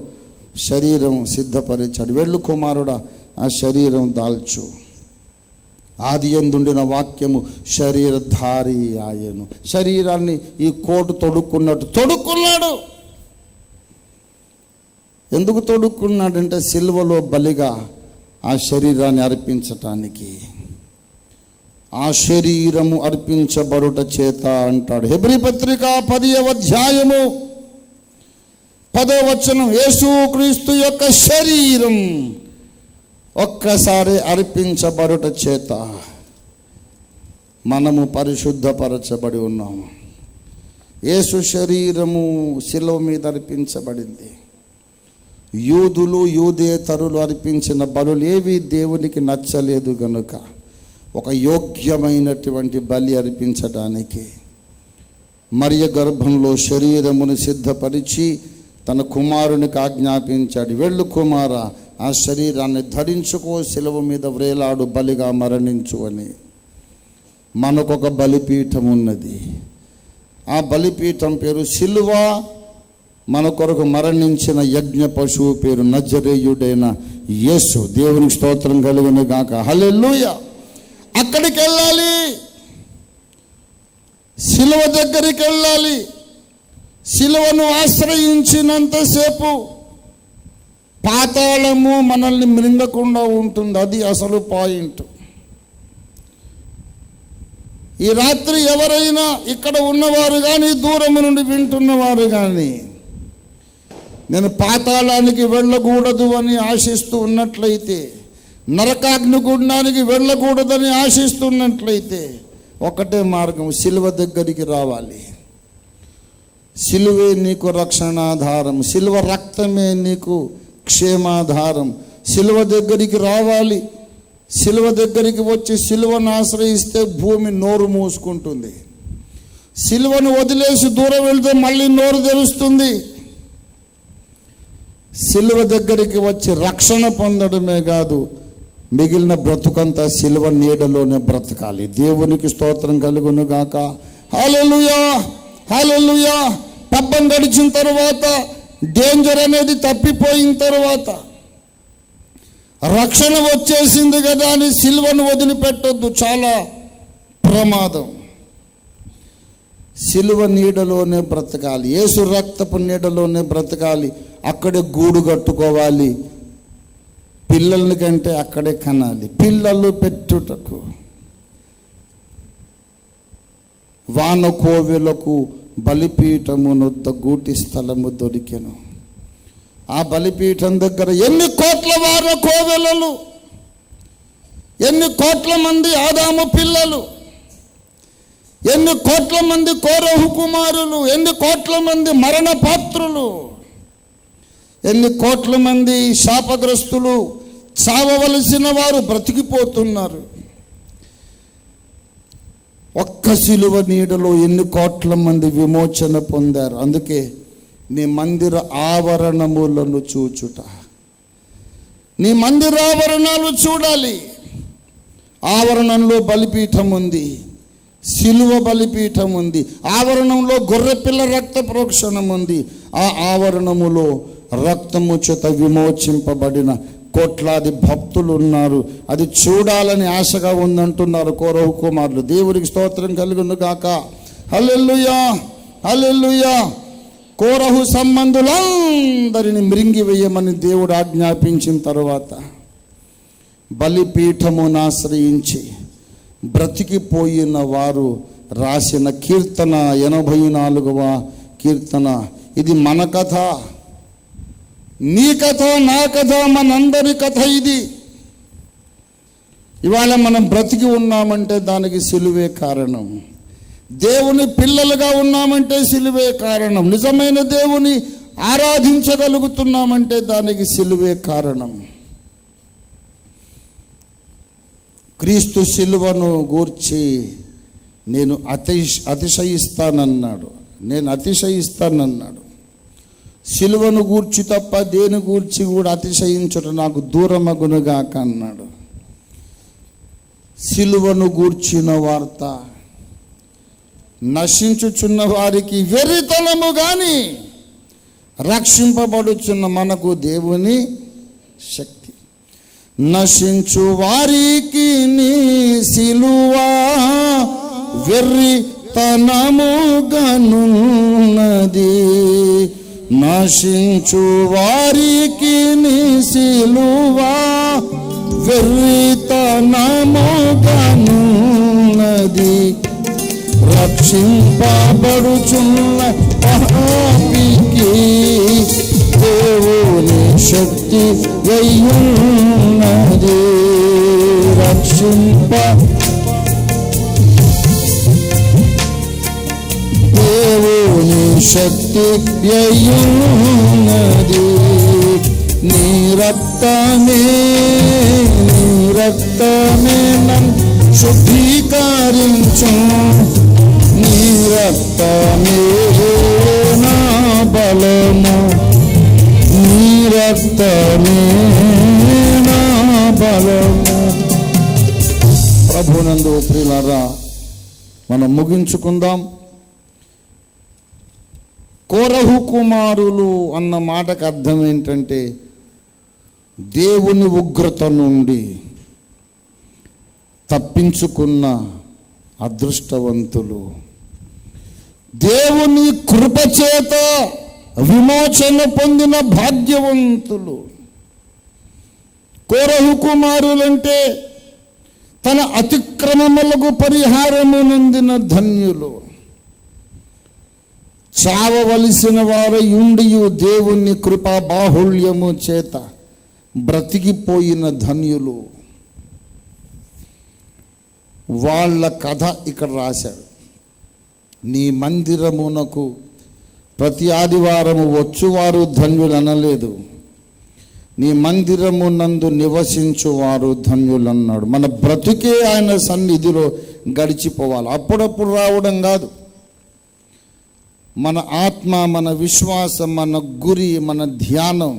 శరీరం సిద్ధపరిచాడు. వెళ్ళు కుమారుడా, ఆ శరీరం దాల్చు. ఆది యందుండిన వాక్యము శరీరధారి ఆయను. శరీరాన్ని ఈ కోటు తొడుక్కున్నట్టు తొడుక్కున్నాడు. ఎందుకు తొడుక్కున్నాడంటే సిలువలో బలిగా ఆ శరీరాన్ని అర్పించటానికి. ఆ శరీరము అర్పించబడుట చేత అంటాడు. హెబ్రీ పత్రిక 10వ అధ్యాయము 10వ వచనం, యేసుక్రీస్తు యొక్క శరీరం ఒక్కసారి అర్పించబడుట చేత మనము పరిశుద్ధపరచబడి ఉన్నాము. యేసు శరీరము శిలువ మీద అర్పించబడింది. యూదులు యూదేతరులు అర్పించిన బలులేవి దేవునికి నచ్చలేదు గనుక ఒక యోగ్యమైనటువంటి బలి అర్పించడానికి మరియ గర్భంలో శరీరమును సిద్ధపరిచి తన కుమారునికి ఆజ్ఞాపించాడు. వెళ్ళు కుమారా, ఆ శరీరాన్ని ధరించుకో, శిలువ మీద వ్రేలాడు, బలిగా మరణించు అని. మనకొక బలిపీఠం ఉన్నది. ఆ బలిపీఠం పేరు సిలువ. మన కొరకు మరణించిన యజ్ఞ పశువు పేరు నజరేయుడైన యేసు. దేవునికి స్తోత్రం కలుగును గాక. హల్లెలూయా. అక్కడికి వెళ్ళాలి, సిలువ దగ్గరికి వెళ్ళాలి. సిలువను ఆశ్రయించినంతసేపు పాతాళము మనల్ని మృంగకుండా ఉంటుంది. అది అసలు పాయింట్. ఈ రాత్రి ఎవరైనా ఇక్కడ ఉన్నవారు కానీ దూరము నుండి వింటున్నవారు కానీ నేను పాతాళానికి వెళ్ళకూడదు అని ఆశిస్తూ ఉన్నట్లయితే, నరకాగ్ని గుండానికి వెళ్ళకూడదని ఆశిస్తున్నట్లయితే ఒకటే మార్గం, సిలువ దగ్గరికి రావాలి. సిలువే నీకు రక్షణాధారం, సిలువ రక్తమే నీకు క్షేమాధారం. సిలువ దగ్గరికి రావాలి. సిలువ దగ్గరికి వచ్చి సిలువను ఆశ్రయిస్తే భూమి నోరు మూసుకుంటుంది. సిలువను వదిలేసి దూరం వెళ్తే మళ్ళీ నోరు తెరుస్తుంది. సిలువ దగ్గరికి వచ్చి రక్షణ పొందడమే కాదు, మిగిలిన బ్రతుకంతా సిలువ నీడలోనే బ్రతకాలి. దేవునికి స్తోత్రం కలుగును గాక. హల్లెలూయా, హల్లెలూయా. పబ్బం గడిచిన తర్వాత, డేంజర్ అనేది తప్పిపోయిన తర్వాత, రక్షణ వచ్చేసింది కదా అని సిలువను వదిలిపెట్టొద్దు, చాలా ప్రమాదం. సిలువ నీడలోనే బ్రతకాలి, యేసు రక్తపు నీడలోనే బ్రతకాలి. అక్కడే గూడు కట్టుకోవాలి. పిల్లల్ని కంటే అక్కడే కనాలి. పిల్లలు పెట్టుటకు వానకోవెలకు బలిపీఠమునొద్ద గూటి స్థలము దొరికెను. ఆ బలిపీఠం దగ్గర ఎన్ని కోట్ల వాన కోవెలలు, ఎన్ని కోట్ల మంది ఆదాము పిల్లలు, ఎన్ని కోట్ల మంది కోరహు కుమారులు, ఎన్ని కోట్ల మంది మరణ పాత్రులు, ఎన్ని కోట్ల మంది శాపగ్రస్తులు, చావవలసిన వారు బ్రతికిపోతున్నారు. ఒక్క సిలువ నీడలో ఎన్ని కోట్ల మంది విమోచన పొందారు. అందుకే నీ మందిర ఆవరణములను చూచుట, నీ మందిర ఆవరణాలు చూడాలి. ఆవరణంలో బలిపీఠం ఉంది, సిలువ బలిపీఠం ఉంది. ఆవరణంలో గొర్రెపిల్ల రక్త ప్రోక్షణం ఉంది. ఆ ఆవరణములో రక్తము చేత విమోచింపబడిన కోట్లాది భక్తులు ఉన్నారు. అది చూడాలని ఆశగా ఉందంటున్నారు కోరహు కుమారులు. దేవునికి స్తోత్రం కలుగును గాక. హల్లెలూయా, హల్లెలూయా. కోరహు సంబంధులందరిని మృంగివేయమని దేవుడు ఆజ్ఞాపించిన తర్వాత బలిపీఠమును ఆశ్రయించి బ్రతికిపోయిన వారు రాసిన కీర్తన 84వ కీర్తన ఇది మన కథ, నీ కథ, నా కథ, మనందరి కథ ఇది. ఇవాళ మనం బ్రతికి ఉన్నామంటే దానికి సిలువే కారణం. దేవుని పిల్లలుగా ఉన్నామంటే సిలువే కారణం. నిజమైన దేవుని ఆరాధించగలుగుతున్నామంటే దానికి సిలువే కారణం. క్రీస్తు సిలువను గూర్చి నేను అతిశయిస్తానన్నాడు. సిలువను గూర్చి తప్ప దేని గూర్చి కూడా అతిశయించుట నాకు దూరమగునుగాక అన్నాడు. సిలువను గూర్చిన వార్త నశించుచున్న వారికి వెర్రితనము గాని రక్షింపబడుచున్న మనకు దేవుని శక్తి. నశించు వారికి నీ సిలువా వెర్రితనముగానున్నది. నశించు వారికి నీ సిలువా వెర్రితనముగానున్నది. రక్షింపబడుచున్న పాపికి దేవుని శక్తి వెయ్యున్నది. దేవుని శక్తి వెయ్యున్నది. నీ రక్తమే నన్ను శుద్ధీకరించు. నీ రక్తమే నా బలము. నీ రక్తమే నా బలము. ప్రభునందు ప్రియులారా, మనం ముగించుకుందాం. కోరహు కుమారులు అన్న మాటకు అర్థం ఏంటంటే దేవుని ఉగ్రత నుండి తప్పించుకున్న అదృష్టవంతులు, దేవుని కృపచేత విమోచన పొందిన భాగ్యవంతులు. కోరహు కుమారులంటే తన అతిక్రమములకు పరిహారము నొందిన ధన్యులు. చావవలసిన వారు యుండియు దేవుని కృపా బాహుళ్యము చేత బ్రతికిపోయిన ధన్యులు. వాళ్ళ కథ ఇక్కడ రాశాడు. నీ మందిరమునకు ప్రతి ఆదివారము వచ్చువారు ధన్యులు అనలేదు. నీ మందిరము నందు నివసించువారు ధన్యులు అన్నాడు. మన బ్రతుకే ఆయన సన్నిధిలో గడిచిపోవాలి. అప్పుడప్పుడు రావడం కాదు. మన ఆత్మ, మన విశ్వాసం, మన గురి, మన ధ్యానం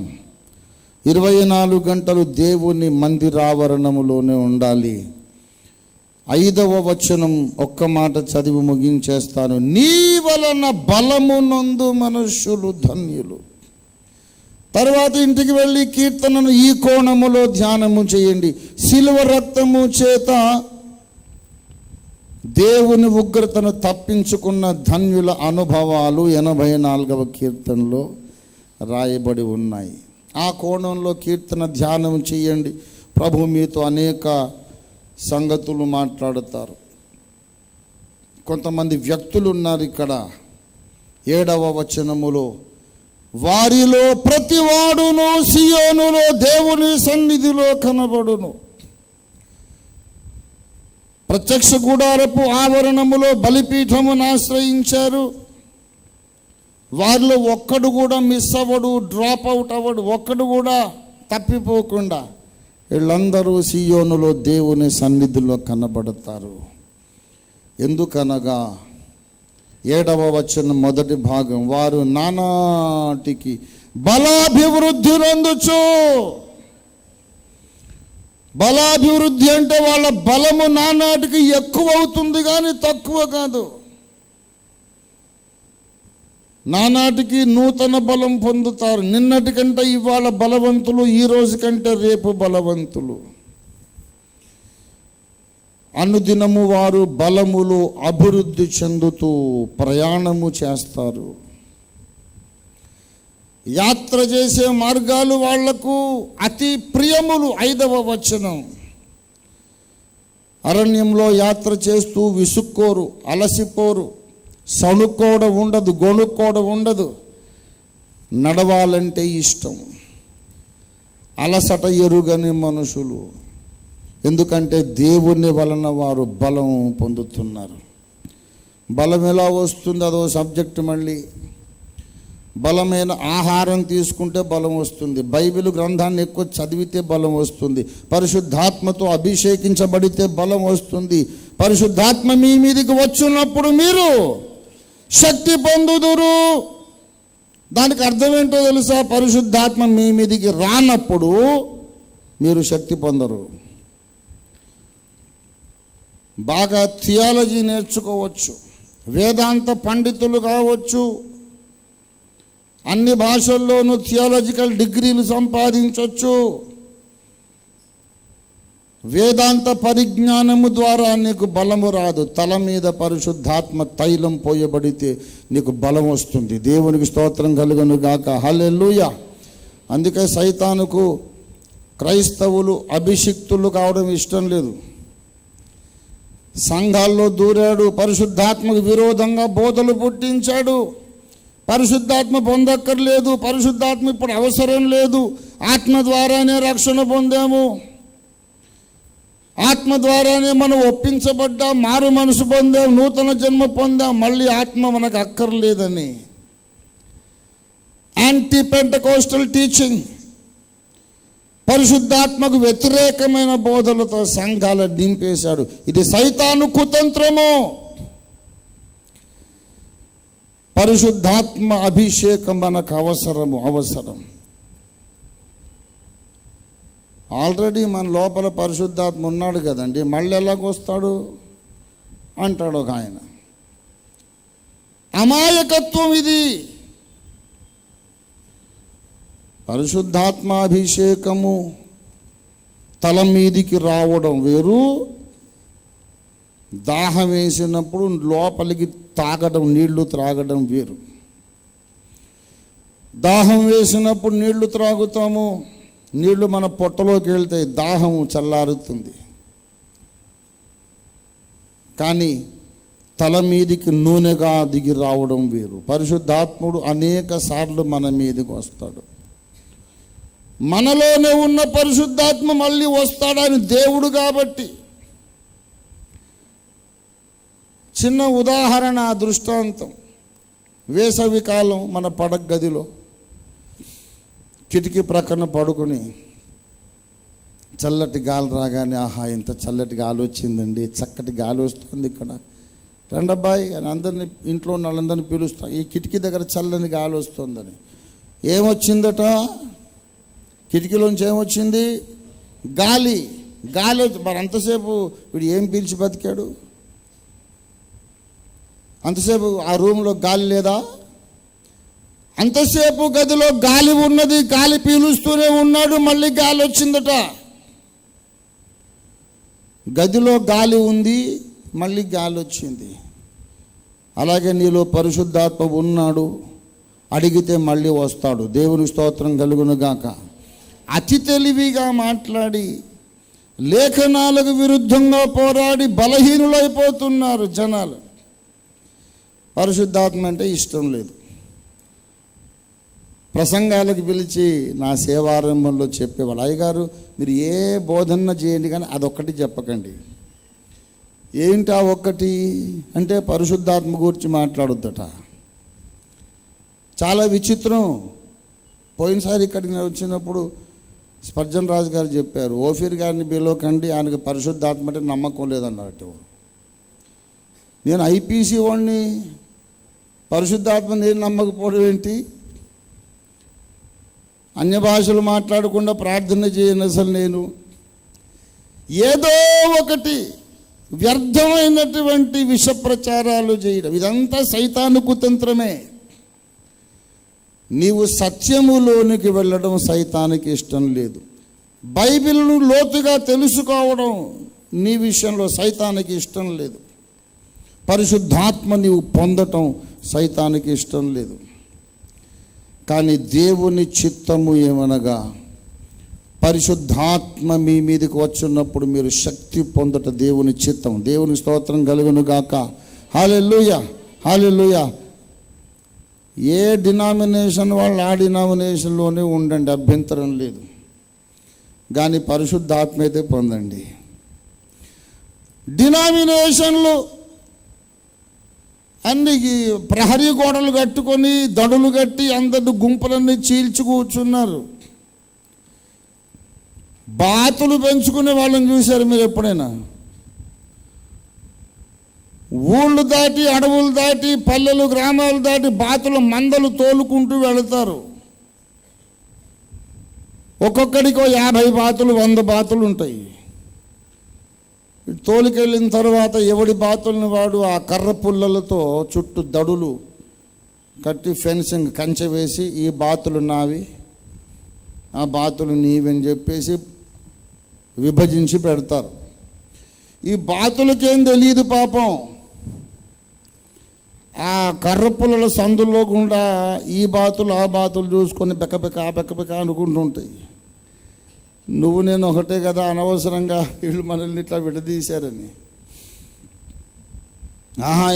24 గంటలు దేవుని మందిరావరణములోనే ఉండాలి. 5వ వచనం ఒక్క మాట చదివి ముగించేస్తాను. నీ వలన బలమునందు మనుష్యులు ధన్యులు. తర్వాత ఇంటికి వెళ్ళి కీర్తనను ఈ కోణములో ధ్యానము చేయండి. శిలువ రక్తము చేత దేవుని ఉగ్రతను తప్పించుకున్న ధన్యుల అనుభవాలు 84వ కీర్తనలో రాయబడి ఉన్నాయి. ఆ కోణంలో కీర్తన ధ్యానం చేయండి. ప్రభు మీతో అనేక సంగతులు మాట్లాడుతారు. కొంతమంది వ్యక్తులు ఉన్నారు ఇక్కడ. 7వ వచనములో వారిలో ప్రతివాడును సియోనులో దేవుని సన్నిధిలో కనబడును. ప్రత్యక్ష గుడారపు ఆవరణములో బలిపీఠమును ఆశ్రయించారు. వారిలో ఒక్కడు కూడా మిస్ అవ్వడు, డ్రాప్ అవుట్ అవ్వడు, ఒక్కడు కూడా తప్పిపోకుండా వీళ్ళందరూ సియోనులో దేవుని సన్నిధిలో కనబడతారు. ఎందుకనగా 7వ వచనం మొదటి భాగం, వారు నానాటికి బలాభివృద్ధి నొందుచు. బలాభివృద్ధి అంటే వాళ్ళ బలము నానాటికి ఎక్కువ అవుతుంది కానీ తక్కువ కాదు. నానాటికి నూతన బలం పొందుతారు. నిన్నటి కంటే ఇవాళ బలవంతులు, ఈ రోజు కంటే రేపు బలవంతులు. అనుదినము వారు బలములో అభివృద్ధి చెందుతూ ప్రయాణము చేస్తారు. యాత్ర చేసే మార్గాలు వాళ్లకు అతి ప్రియములు. 5వ వచనం, అరణ్యంలో యాత్ర చేస్తూ విసుక్కోరు, అలసిపోరు, సణుక్కోవడం ఉండదు, గొణుక్కోవడం ఉండదు. నడవాలంటే ఇష్టం. అలసట ఎరుగని మనుషులు, ఎందుకంటే దేవుని వలన వారు బలం పొందుతున్నారు. బలం ఎలా వస్తుంది అదో సబ్జెక్ట్. మళ్ళీ బలమైన ఆహారం తీసుకుంటే బలం వస్తుంది, బైబిల్ గ్రంథాన్ని ఎక్కువ చదివితే బలం వస్తుంది, పరిశుద్ధాత్మతో అభిషేకించబడితే బలం వస్తుంది. పరిశుద్ధాత్మ మీ మీదకి వచ్చినప్పుడు మీరు శక్తి పొందుదురు. దానికి అర్థం ఏంటో తెలుసా? పరిశుద్ధాత్మ మీ మీదకి రానప్పుడు మీరు శక్తి పొందరు. బాగా థియాలజీ నేర్చుకోవచ్చు, వేదాంత పండితులు కావచ్చు, అన్ని భాషల్లోనూ థియాలజికల్ డిగ్రీలు సంపాదించవచ్చు. వేదాంత పరిజ్ఞానము ద్వారా నీకు బలము రాదు. తల మీద పరిశుద్ధాత్మ తైలం పోయబడితే నీకు బలం వస్తుంది. దేవునికి స్తోత్రం కలుగును గాక. హల్లెలూయా. అందుకే సైతానుకు క్రైస్తవులు అభిషిక్తులు కావడం ఇష్టం లేదు. సంఘాల్లో దూరాడు, పరిశుద్ధాత్మకు విరోధంగా బోధలు పుట్టించాడు. పరిశుద్ధాత్మ పొందక్కర్లేదు, పరిశుద్ధాత్మ ఇప్పుడు అవసరం లేదు, ఆత్మ ద్వారానే రక్షణ పొందాము, ఆత్మ ద్వారానే మనం ఒప్పించబడ్డాం, మారు మనసు పొందాం, నూతన జన్మ పొందాం, మళ్ళీ ఆత్మ మనకు అక్కర్లేదని యాంటీ పెంటకోస్టల్ టీచింగ్, పరిశుద్ధాత్మకు వ్యతిరేకమైన బోధలతో సంఘాలను నింపేశాడు. ఇది సైతాను కుతంత్రము. పరిశుద్ధాత్మ అభిషేకం మనకు అవసరం. ఆల్రెడీ మన లోపల పరిశుద్ధాత్మ ఉన్నాడు కదండి, మళ్ళీ ఎలాగొస్తాడు అంటాడు ఒక ఆయన. అమాయకత్వం ఇది. పరిశుద్ధాత్మాభిషేకము తల మీదికి రావడం వేరు, దాహం వేసినప్పుడు లోపలికి తాగడం, నీళ్లు త్రాగడం వేరు. దాహం వేసినప్పుడు నీళ్లు త్రాగుతాము, నీళ్లు మన పొట్టలోకి వెళ్తాయి, దాహం చల్లారుతుంది. కానీ తల మీదికి నూనెగా దిగి రావడం వేరు. పరిశుద్ధాత్ముడు అనేక సార్లు మన మీదకి వస్తాడు. మనలోనే ఉన్న పరిశుద్ధాత్మ మళ్ళీ వస్తాడని దేవుడు కాబట్టి. చిన్న ఉదాహరణ, దృష్టాంతం. వేసవి కాలం మన పడక గదిలో కిటికీ ప్రక్కన పడుకుని చల్లటి గాలి రాగానే, ఆహా ఎంత చల్లటి గాలి వచ్చిందండి, చక్కటి గాలి వస్తుంది, ఇక్కడ రండబ్బాయి అని అందరినీ, ఇంట్లో ఉన్న వాళ్ళందరినీ పిలుస్తాం, ఈ కిటికీ దగ్గర చల్లని గాలి వస్తుందని. ఏమొచ్చిందట? కిటికీలోంచి ఏమొచ్చింది? గాలి. గాలి మరి అంతసేపు వీడు ఏం పీల్చి బతికాడు? అంతసేపు ఆ రూమ్లో గాలి లేదా? అంతసేపు గదిలో గాలి ఉన్నది, గాలి పీలుస్తూనే ఉన్నాడు, మళ్ళీ గాలి వచ్చిందట. గదిలో గాలి ఉంది, మళ్ళీ గాలి వచ్చింది. అలాగే నీలో పరిశుద్ధాత్మ ఉన్నాడు, అడిగితే మళ్ళీ వస్తాడు. దేవుని స్తోత్రం కలుగును గాక. అతి తెలివిగా మాట్లాడి లేఖనాలకు విరుద్ధంగా పోరాడి బలహీనులైపోతున్నారు జనాలు. పరిశుద్ధాత్మ అంటే ఇష్టం లేదు. ప్రసంగాలకు పిలిచి నా సేవారంభంలో చెప్పేవాడు, అయ్యగారు మీరు ఏ బోధన చేయండి కానీ అదొక్కటి చెప్పకండి. ఏంటి ఆ ఒక్కటి అంటే పరిశుద్ధాత్మ గురించి మాట్లాడొద్దట. చాలా విచిత్రం. పోయినసారి ఇక్కడికి వచ్చినప్పుడు స్పర్జన్ రాజు గారు చెప్పారు, ఓఫీర్ గారిని బిలోకండి, ఆయనకు పరిశుద్ధాత్మ అంటే నమ్మకం లేదన్నట్టు. నేను ఐపీసీ వాడిని, పరిశుద్ధాత్మ నేను నమ్మకపోవడం ఏంటి? అన్య భాషలు మాట్లాడకుండా ప్రార్థన చేయను అసలు నేను. ఏదో ఒకటి వ్యర్థమైనటువంటి విష ప్రచారాలు చేయడం, ఇదంతా సైతాను కుతంత్రమే. నీవు సత్యములోనికి వెళ్ళడం సైతానికి ఇష్టం లేదు. బైబిల్ను లోతుగా తెలుసుకోవడం నీ విషయంలో సైతానికి ఇష్టం లేదు. పరిశుద్ధాత్మ నీవు పొందటం సైతానికి ఇష్టం లేదు. కానీ దేవుని చిత్తము ఏమనగా పరిశుద్ధాత్మ మీ మీదకి వచ్చినప్పుడు మీరు శక్తి పొందట దేవుని చిత్తం. దేవుని స్తోత్రం కలుగును గాక. హల్లెలూయా, హల్లెలూయా. ఏ డినామినేషన్ వాళ్ళు ఆ డినామినేషన్లోనే ఉండండి, అభ్యంతరం లేదు. కానీ పరిశుద్ధాత్మ అయితే పొందండి. డినామినేషన్లు అన్ని ప్రహరీ గోడలు కట్టుకొని దడులు కట్టి అందరు గుంపులన్నీ చీల్చి కూర్చున్నారు. బాతులు పెంచుకునే వాళ్ళని చూశారు మీరు ఎప్పుడైనా? ఊళ్ళు దాటి, అడవులు దాటి, పల్లెలు గ్రామాలు దాటి బాతుల మందలు తోలుకుంటూ వెళతారు. ఒక్కొక్కడికో 50 బాతులు 100 బాతులు ఉంటాయి. తోలుకెళ్ళిన తర్వాత ఎవడి బాతుల్ని వాడు ఆ కర్ర పుల్లలతో చుట్టూ దడులు కట్టి ఫెన్సింగ్ కంచె వేసి, ఈ బాతులు నావి, ఆ బాతులు నీవని చెప్పేసి విభజించి పెడతారు. ఈ బాతులకేం తెలియదు పాపం. ఆ కర్ర పుల్లల సందుల్లో గుండా ఈ బాతులు ఆ బాతులు చూసుకొని బెక్కబెక్క అనుకుంటుంటాయి. నువ్వు నేను ఒకటే కదా, అనవసరంగా వీళ్ళు మనల్ని ఇట్లా విడదీశారని.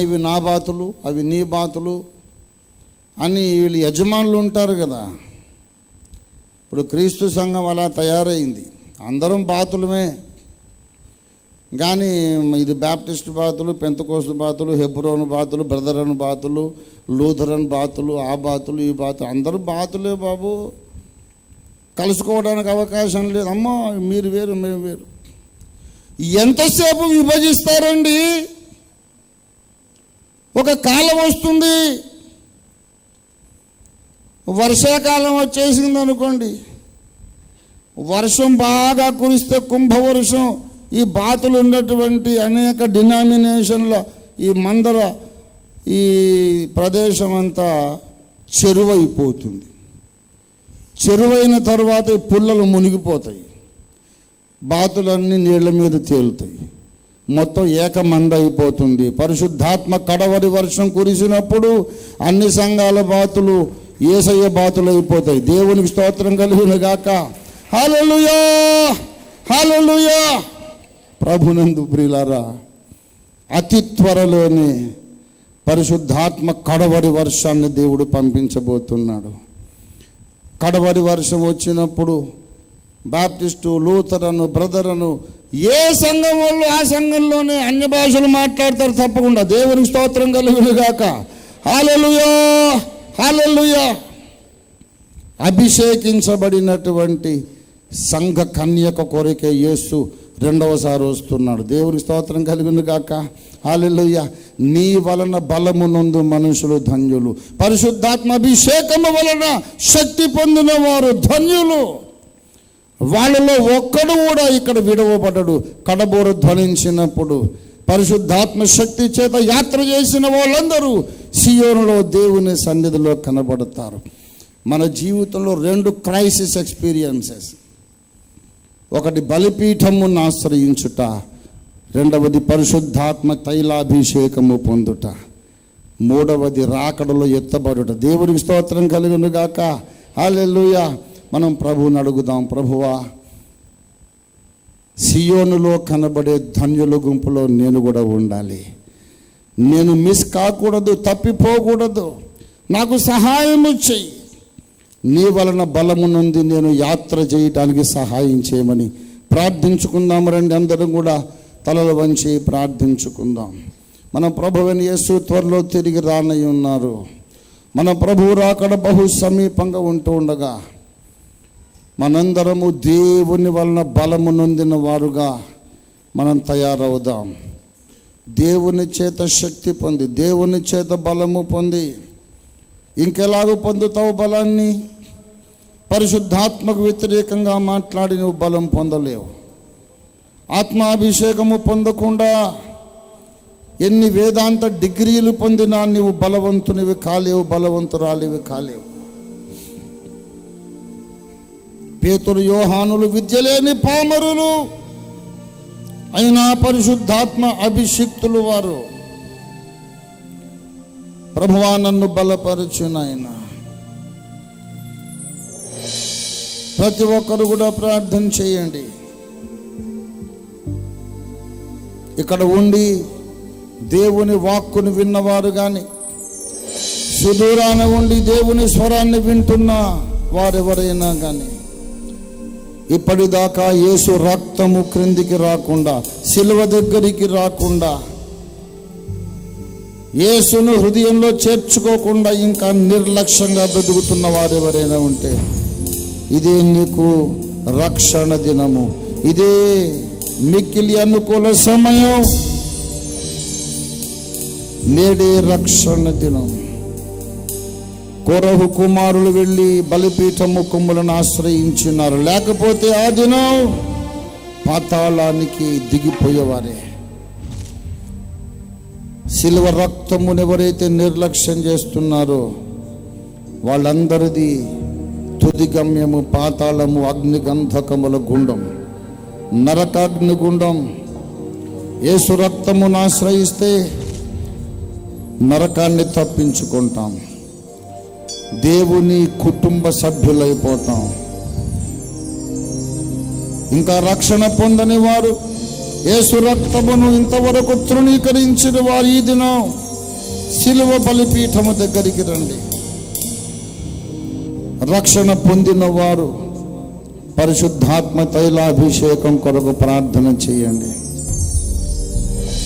ఇవి నా బాతులు, అవి నీ బాతులు అని వీళ్ళు యజమానులు ఉంటారు కదా. ఇప్పుడు క్రీస్తు సంఘం అలా తయారైంది. అందరం బాతులమే, కానీ ఇది బ్యాప్టిస్ట్ బాతులు, పెంతకోస్తు బాతులు, హెబ్రోను బాతులు, బ్రదరన్ బాతులు, లూథరన్ బాతులు, ఆ బాతులు ఈ బాతులు, అందరూ బాతులే బాబు. కలుసుకోవడానికి అవకాశం లేదు. అమ్మా మీరు వేరు మేము వేరు. ఎంతసేపు విభజిస్తారండి? ఒక కాలం వస్తుంది, వర్షాకాలం వచ్చేసింది అనుకోండి, వర్షం బాగా కురిస్తే కుంభవర్షం, ఈ బాతులు ఉన్నటువంటి అనేక డినామినేషన్ల ఈ మందర ఈ ప్రదేశం అంతా చెరువైపోతుంది. చెరువైన తర్వాత ఈ పుల్లలు మునిగిపోతాయి, బాతులన్నీ నీళ్ల మీద తేలుతాయి, మొత్తం ఏకమంద అయిపోతుంది. పరిశుద్ధాత్మ కడవరి వర్షం కురిసినప్పుడు అన్ని సంఘాల బాతులు యేసయ్య బాతులు అయిపోతాయి. దేవునికి స్తోత్రం కలుగును గాక. హల్లెలూయా, హల్లెలూయా. ప్రభునందు ప్రియులారా, అతి త్వరలోనే పరిశుద్ధాత్మ కడవరి వర్షాన్ని దేవుడు పంపించబోతున్నాడు. కడవరి వర్షం వచ్చినప్పుడు బాప్టిస్టు, లూథరను, బ్రదరను ఏ సంఘం వాళ్ళు ఆ సంఘంలోనే అన్య భాషలు మాట్లాడతారు తప్పకుండా. దేవునికి స్తోత్రం కలుగును గాక. హల్లెలూయా, హల్లెలూయా. అభిషేకించబడినటువంటి సంఘ కన్యక కొరకే యేసు రెండవసారి వస్తున్నాడు. దేవునికి స్తోత్రం కలుగును గాక. హల్లెలూయా. నీ వలన బలమునందు మనుషులు ధన్యులు, పరిశుద్ధాత్మ అభిషేకము వలన శక్తి పొందిన వారు ధన్యులు. వాళ్ళలో ఒక్కడు కూడా ఇక్కడ విడవబడడు. కడబోర ధ్వనించినప్పుడు పరిశుద్ధాత్మ శక్తి చేత యాత్ర చేసిన వాళ్ళందరూ సియోనులో దేవుని సన్నిధిలో కనబడతారు. మన జీవితంలో 2 క్రైసిస్ ఎక్స్పీరియన్సెస్. ఒకటి బలిపీఠమును ఆశ్రయించుట, రెండవది పరిశుద్ధాత్మ తైలాభిషేకము పొందుట, మూడవది రాకడలో ఎత్తబడుట. దేవునికి స్తోత్రం కలుగును గాక. హల్లెలూయా. మనం ప్రభువుని అడుగుదాం, ప్రభువా సియోనులో కనబడే ధన్యుల గుంపులో నేను కూడా ఉండాలి. నేను మిస్ కాకూడదు, తప్పిపోకూడదు. నాకు సహాయము చెయ్యి. నీ వలన బలము నుండి నేను యాత్ర చేయటానికి సహాయం చేయమని ప్రార్థించుకుందాం. రండి, అందరం కూడా తలలు వంచి ప్రార్థించుకుందాం. మన ప్రభువైన యేసు త్వరలో తిరిగి రానై ఉన్నారు. మన ప్రభువు రాకడ బహు సమీపంగా ఉంటూ ఉండగా మనందరము దేవుని వలన బలము నొందిన వారుగా మనం తయారవుదాం. దేవుని చేత శక్తి పొంది, దేవుని చేత బలము పొంది. ఇంకెలాగూ పొందుతావు బలాన్ని? పరిశుద్ధాత్మకు వ్యతిరేకంగా మాట్లాడి నువ్వు బలం పొందలేవు. ఆత్మాభిషేకము పొందకుండా ఎన్ని వేదాంత డిగ్రీలు పొందినా నువ్వు బలవంతునివి కాలేవు, బలవంతురాలివి కాలేవు. పేతురు, యోహానులు విద్యలేని పామరులు అయినా పరిశుద్ధాత్మ అభిషిక్తులు వారు. ప్రభువా నన్ను బలపరచు నాయన. ప్రతి ఒక్కరు కూడా ప్రార్థన చేయండి. ఇక్కడ ఉండి దేవుని వాక్కును విన్నవారు కానీ, సుదూరాన ఉండి దేవుని స్వరాన్ని వింటున్న వారెవరైనా కానీ ఇప్పటిదాకా యేసు రక్తము క్రిందికి రాకుండా, సిలువ దగ్గరికి రాకుండా, యేసును హృదయంలో చేర్చుకోకుండా ఇంకా నిర్లక్ష్యంగా బ్రతుకుతున్న వారెవరైనా ఉంటే ఇదే నీకు రక్షణ దినము. ఇదే మిక్కిలి అనుకూల సమయం. నేడే రక్షణ దినం. కోరహు కుమారులు వెళ్ళి బలిపీఠము కొమ్ములను ఆశ్రయించినారు. లేకపోతే ఆ దినం పాతాళానికి దిగిపోయేవారే. సిలువ రక్తమును ఎవరైతే నిర్లక్ష్యం చేస్తున్నారో వాళ్ళందరిది తుది గమ్యము పాతాళము, అగ్నిగంధకముల గుండం, నరకాగ్ని గుండం. యేసు రక్తమును ఆశ్రయిస్తే నరకాన్ని తప్పించుకుంటాం, దేవుని కుటుంబ సభ్యులైపోతాం. ఇంకా రక్షణ పొందని వారు, యేసు రక్తమును ఇంతవరకు తృణీకరించిన వారు ఈ దినం సిలువ బలిపీఠము దగ్గరికి రండి. రక్షణ పొందిన వారు పరిశుద్ధాత్మ తైలాభిషేకం కొరకు ప్రార్థన చేయండి.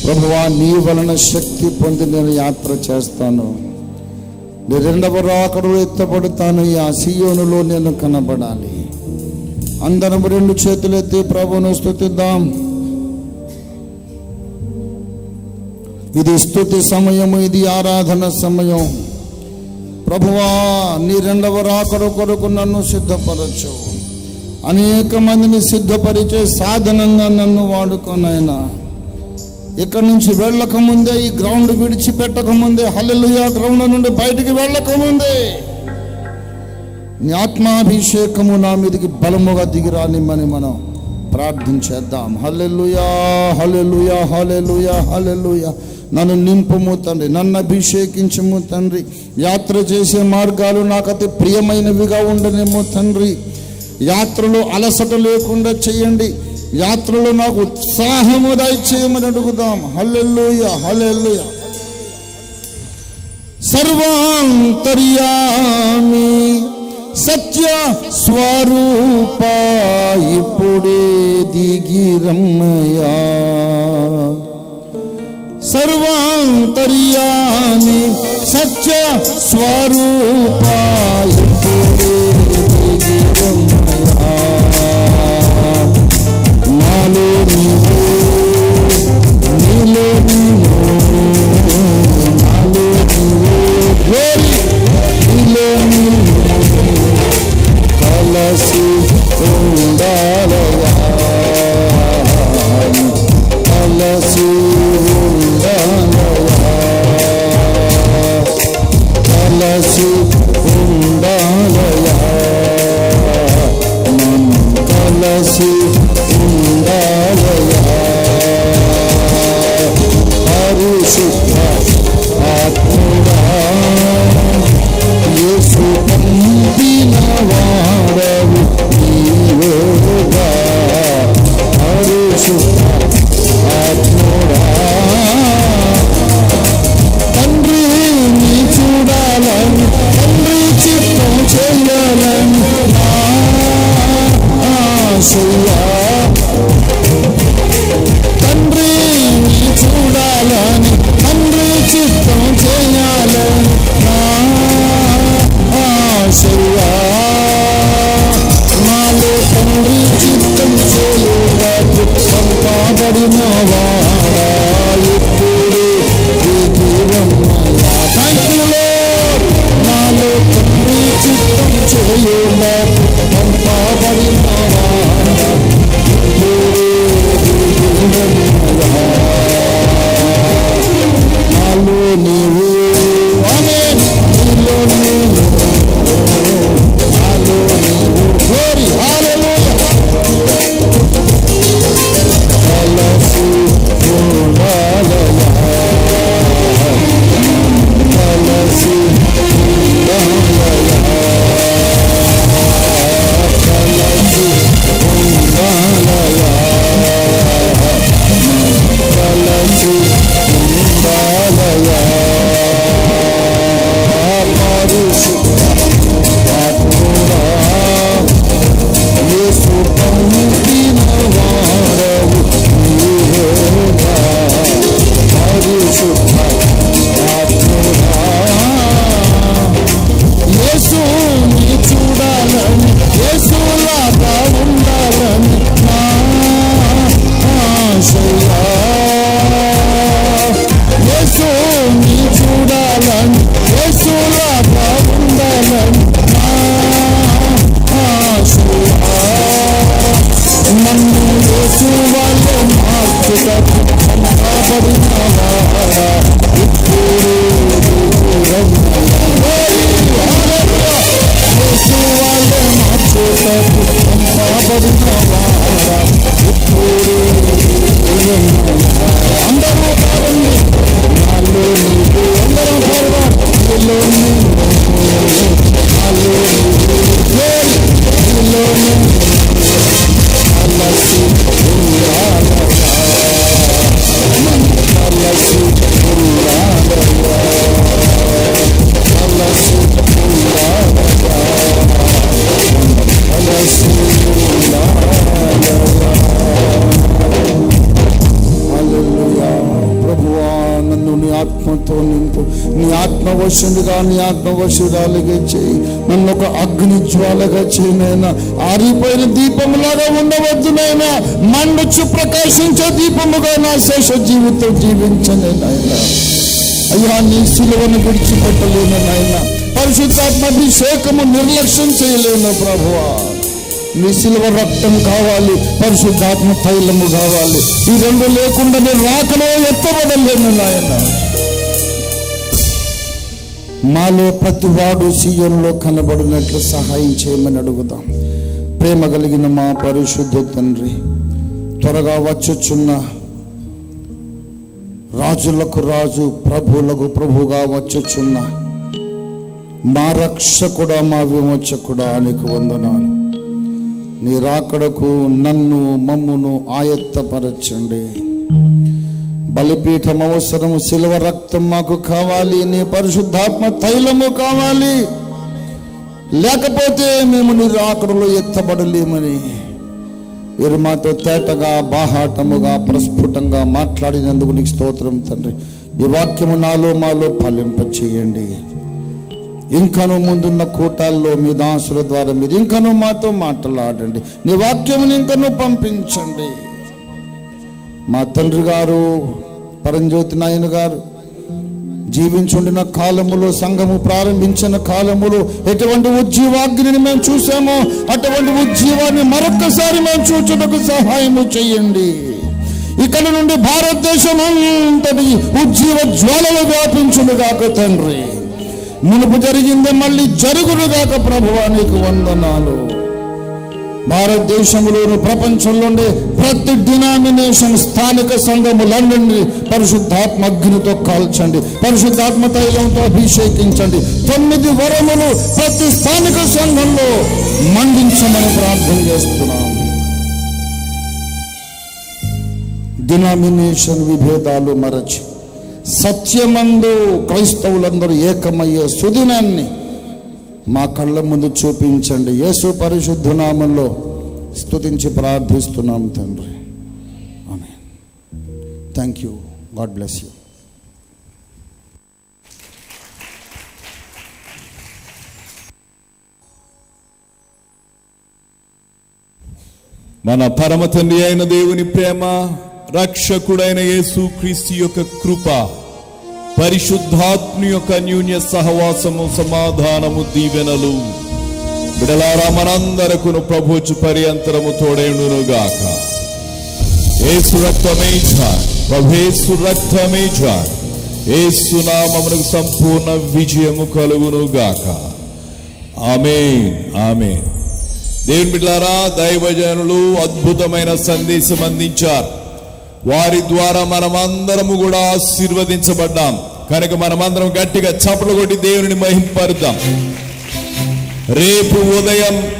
ప్రభువా, నీ వలన శక్తి పొంది నేను యాత్ర చేస్తాను, నీ రెండవ రాకడలో ఎత్తబడతాను, ఆ సీయోనులో నేను కనబడాలి. అందరం రెండు చేతులెత్తి ప్రభువును స్తుతిద్దాం. ఇది స్తుతి సమయము, ఇది ఆరాధన సమయం. ప్రభువా, నీ రెండవ రాకడ కొరకు నన్ను సిద్ధపరచు. అనేక మందిని సిద్ధపరిచే సాధనంగా నన్ను వాడుకోనైనా. ఇక్కడి నుంచి వెళ్ళకముందే, ఈ గ్రౌండ్ విడిచిపెట్టకముందే, హల్లెలూయా గ్రౌండ్ నుండి బయటికి వెళ్ళకముందే నీ ఆత్మాభిషేకము నా మీదకి బలముగా దిగిరానిమ్మని మనం ప్రార్థించేద్దాం. హల్లెలూయా, హల్లెలూయా, హల్లెలూయా, హల్లెలూయా. నన్ను నింపుము తండ్రి, నన్ను అభిషేకించము తండ్రి. యాత్ర చేసే మార్గాలు నాకు అతి ప్రియమైనవిగా ఉండనేమో తండ్రి. యాత్రలో అలసట లేకుండా చేయండి. యాత్రలో నాకు ఉత్సాహము దయచేయమని అడుగుదాం. హల్లెలూయా, హల్లెలూయా. సర్వాంతర్యామి సత్య స్వరూప ఇప్పుడే దిగిరమ్మయా. సర్వాంతర్యామి సత్య స్వరూప ఇప్పుడే దిగిరమ్మయా. నాలో నీవు, నీలో నీవు, నాలో నీవు, గ్లోరీ, నీలో నీవు కలసి ఉండాలయా, కలసి ఉండాలయా, కలసి ఉండాలయా, కలసి ఉండాలయా. పరిశుద్ధ ఆత్మగా యేసు పంపిన వాడవు నీవేగా. పరిశుద్ధ ఆత్మగా తండ్రి నీ చూడాలని, తండ్రి చిత్తం చేయాలని నా ఆశయా. తండ్రి నీ చూడాలని, తండ్రి చిత్తం చేయాలని నా ఆశయా. నాలో తండ్రి చిత్తం చేయడానికి పంపబడిన వాడా ఇప్పుడే దిగిరమ్మయ్యా. Thank you lord. నాలో తండ్రి చిత్తం చేయడానికి పంపబడిన వాడా ఇప్పుడే దిగిరమ్మయ్యా. నాలో నీవు, ఆమేన్, నీలో నీవు, నాలో నీవు, గ్లోరీ, హల్లెలూయా. కలసి ఆత్మతో నింపు, నీ ఆత్మవశుడిగా, నీ ఆత్మవశురాలుగా చేయి. నన్ను ఒక అగ్ని జ్వాలగా చేయనైనా, ఆరిపోయిన దీపములాగా ఉండవద్దు నైనా, మండుచు ప్రకాశించే దీపముగా నా శేష జీవితం జీవించనే నాయనా. అయ్యా, నీ సిలువను విడిచిపెట్టలేను నాయనా, పరిశుద్ధాత్మాభిషేకము నిర్లక్ష్యం చేయలేను ప్రభువా. నీ సిలువ రక్తం కావాలి, పరిశుద్ధాత్మ తైలము కావాలి. ఈ రెండు లేకుండా నేను రాకలో ఎత్తబడలేను నాయన. మాలో ప్రతి వాడు సీఎంలో కనబడినట్లు సహాయం చేయమని అడుగుదాం. ప్రేమ కలిగిన మా పరిశుద్ధ తండ్రి, త్వరగా వచ్చుచున్న రాజులకు రాజు, ప్రభువులకు ప్రభుగా వచ్చుచున్న మా రక్షకుడా, మా విమోచకుడా, నీకు వందనాలు. నీ రాకడకు నన్ను మమ్మును ఆయత్తపరచండి. బలిపీఠం అవసరము, శిలువ రక్తం మాకు కావాలి, నీ పరిశుద్ధాత్మ తైలము కావాలి. లేకపోతే మేము నీ రాకడలో ఎత్తబడలేమని మీరు మాతో తేటగా, బాహాటముగా, ప్రస్ఫుటంగా మాట్లాడినందుకు నీకు స్తోత్రం తండ్రి. ఈ వాక్యము నాలో మాలో ఫలింప చేయండి. ఇంకనూ ముందున్న కూటాల్లో మీ దాసుల ద్వారా మీరు ఇంకనూ మాతో మాట్లాడండి. నీ వాక్యముని ఇంకనూ పంపించండి. మా తండ్రి గారు పరంజ్యోతి నాయన గారు జీవించుండిన కాలములో, సంఘము ప్రారంభించిన కాలములో ఎటువంటి ఉజ్జీవాగ్నిని మేము చూసామో అటువంటి ఉజ్జీవాన్ని మరొక్కసారి మేము చూచుటకు సహాయము చేయండి. ఇక్కడ నుండి భారతదేశం అంతటి ఉజ్జీవ జ్వాలలు వ్యాపించునుగాక తండ్రి. మునుపు జరిగిందే మళ్ళీ జరుగునుగాక ప్రభువా, నీకు వందనాలు. భారతదేశంలోను ప్రపంచంలోనే ప్రతి డినామినేషన్, స్థానిక సంఘములన్నింటినీ పరిశుద్ధాత్మ అగ్నితో కాల్చండి, పరిశుద్ధాత్మ తైలంతో అభిషేకించండి. 9 వరములు ప్రతి స్థానిక సంఘంలో మండించమని ప్రార్థన చేస్తున్నాం. డినామినేషన్ విభేదాలు మరచి సత్యమందు క్రైస్తవులందరూ ఏకమయ్యే సుదినాన్ని మా కళ్ళ ముందు చూపించండి. యేసు పరిశుద్ధ నామంలో స్తుతించి ప్రార్థిస్తున్నాం తండ్రి. ఆమేన్. Thank you. God bless you. మన పరమ తండ్రి అయిన దేవుని ప్రేమ, రక్షకుడైన యేసు క్రీస్తు యొక్క కృప, పరిశుద్ధాత్మ యొక్క అన్యోన్య సహవాసము, సమాధానము, దీవెనలు బిడలారా మనందరకును ప్రభువు పర్యంతరము తోడేండునుగాక. యేసు రక్తమే చాలు, ప్రభుయేసు రక్తమే చాలు. యేసు నామమునకు సంపూర్ణ విజయము కలుగునుగాక. ఆమేన్, ఆమేన్. దేవుని బిడ్డలారా, దైవజనులు అద్భుతమైన సందేశం అందించారు. వారి ద్వారా మనమందరము కూడా ఆశీర్వదించబడ్డాం. కనుక మనమందరం గట్టిగా చప్పట్లు కొట్టి దేవుని మహింపరుద్దాం. రేపు ఉదయం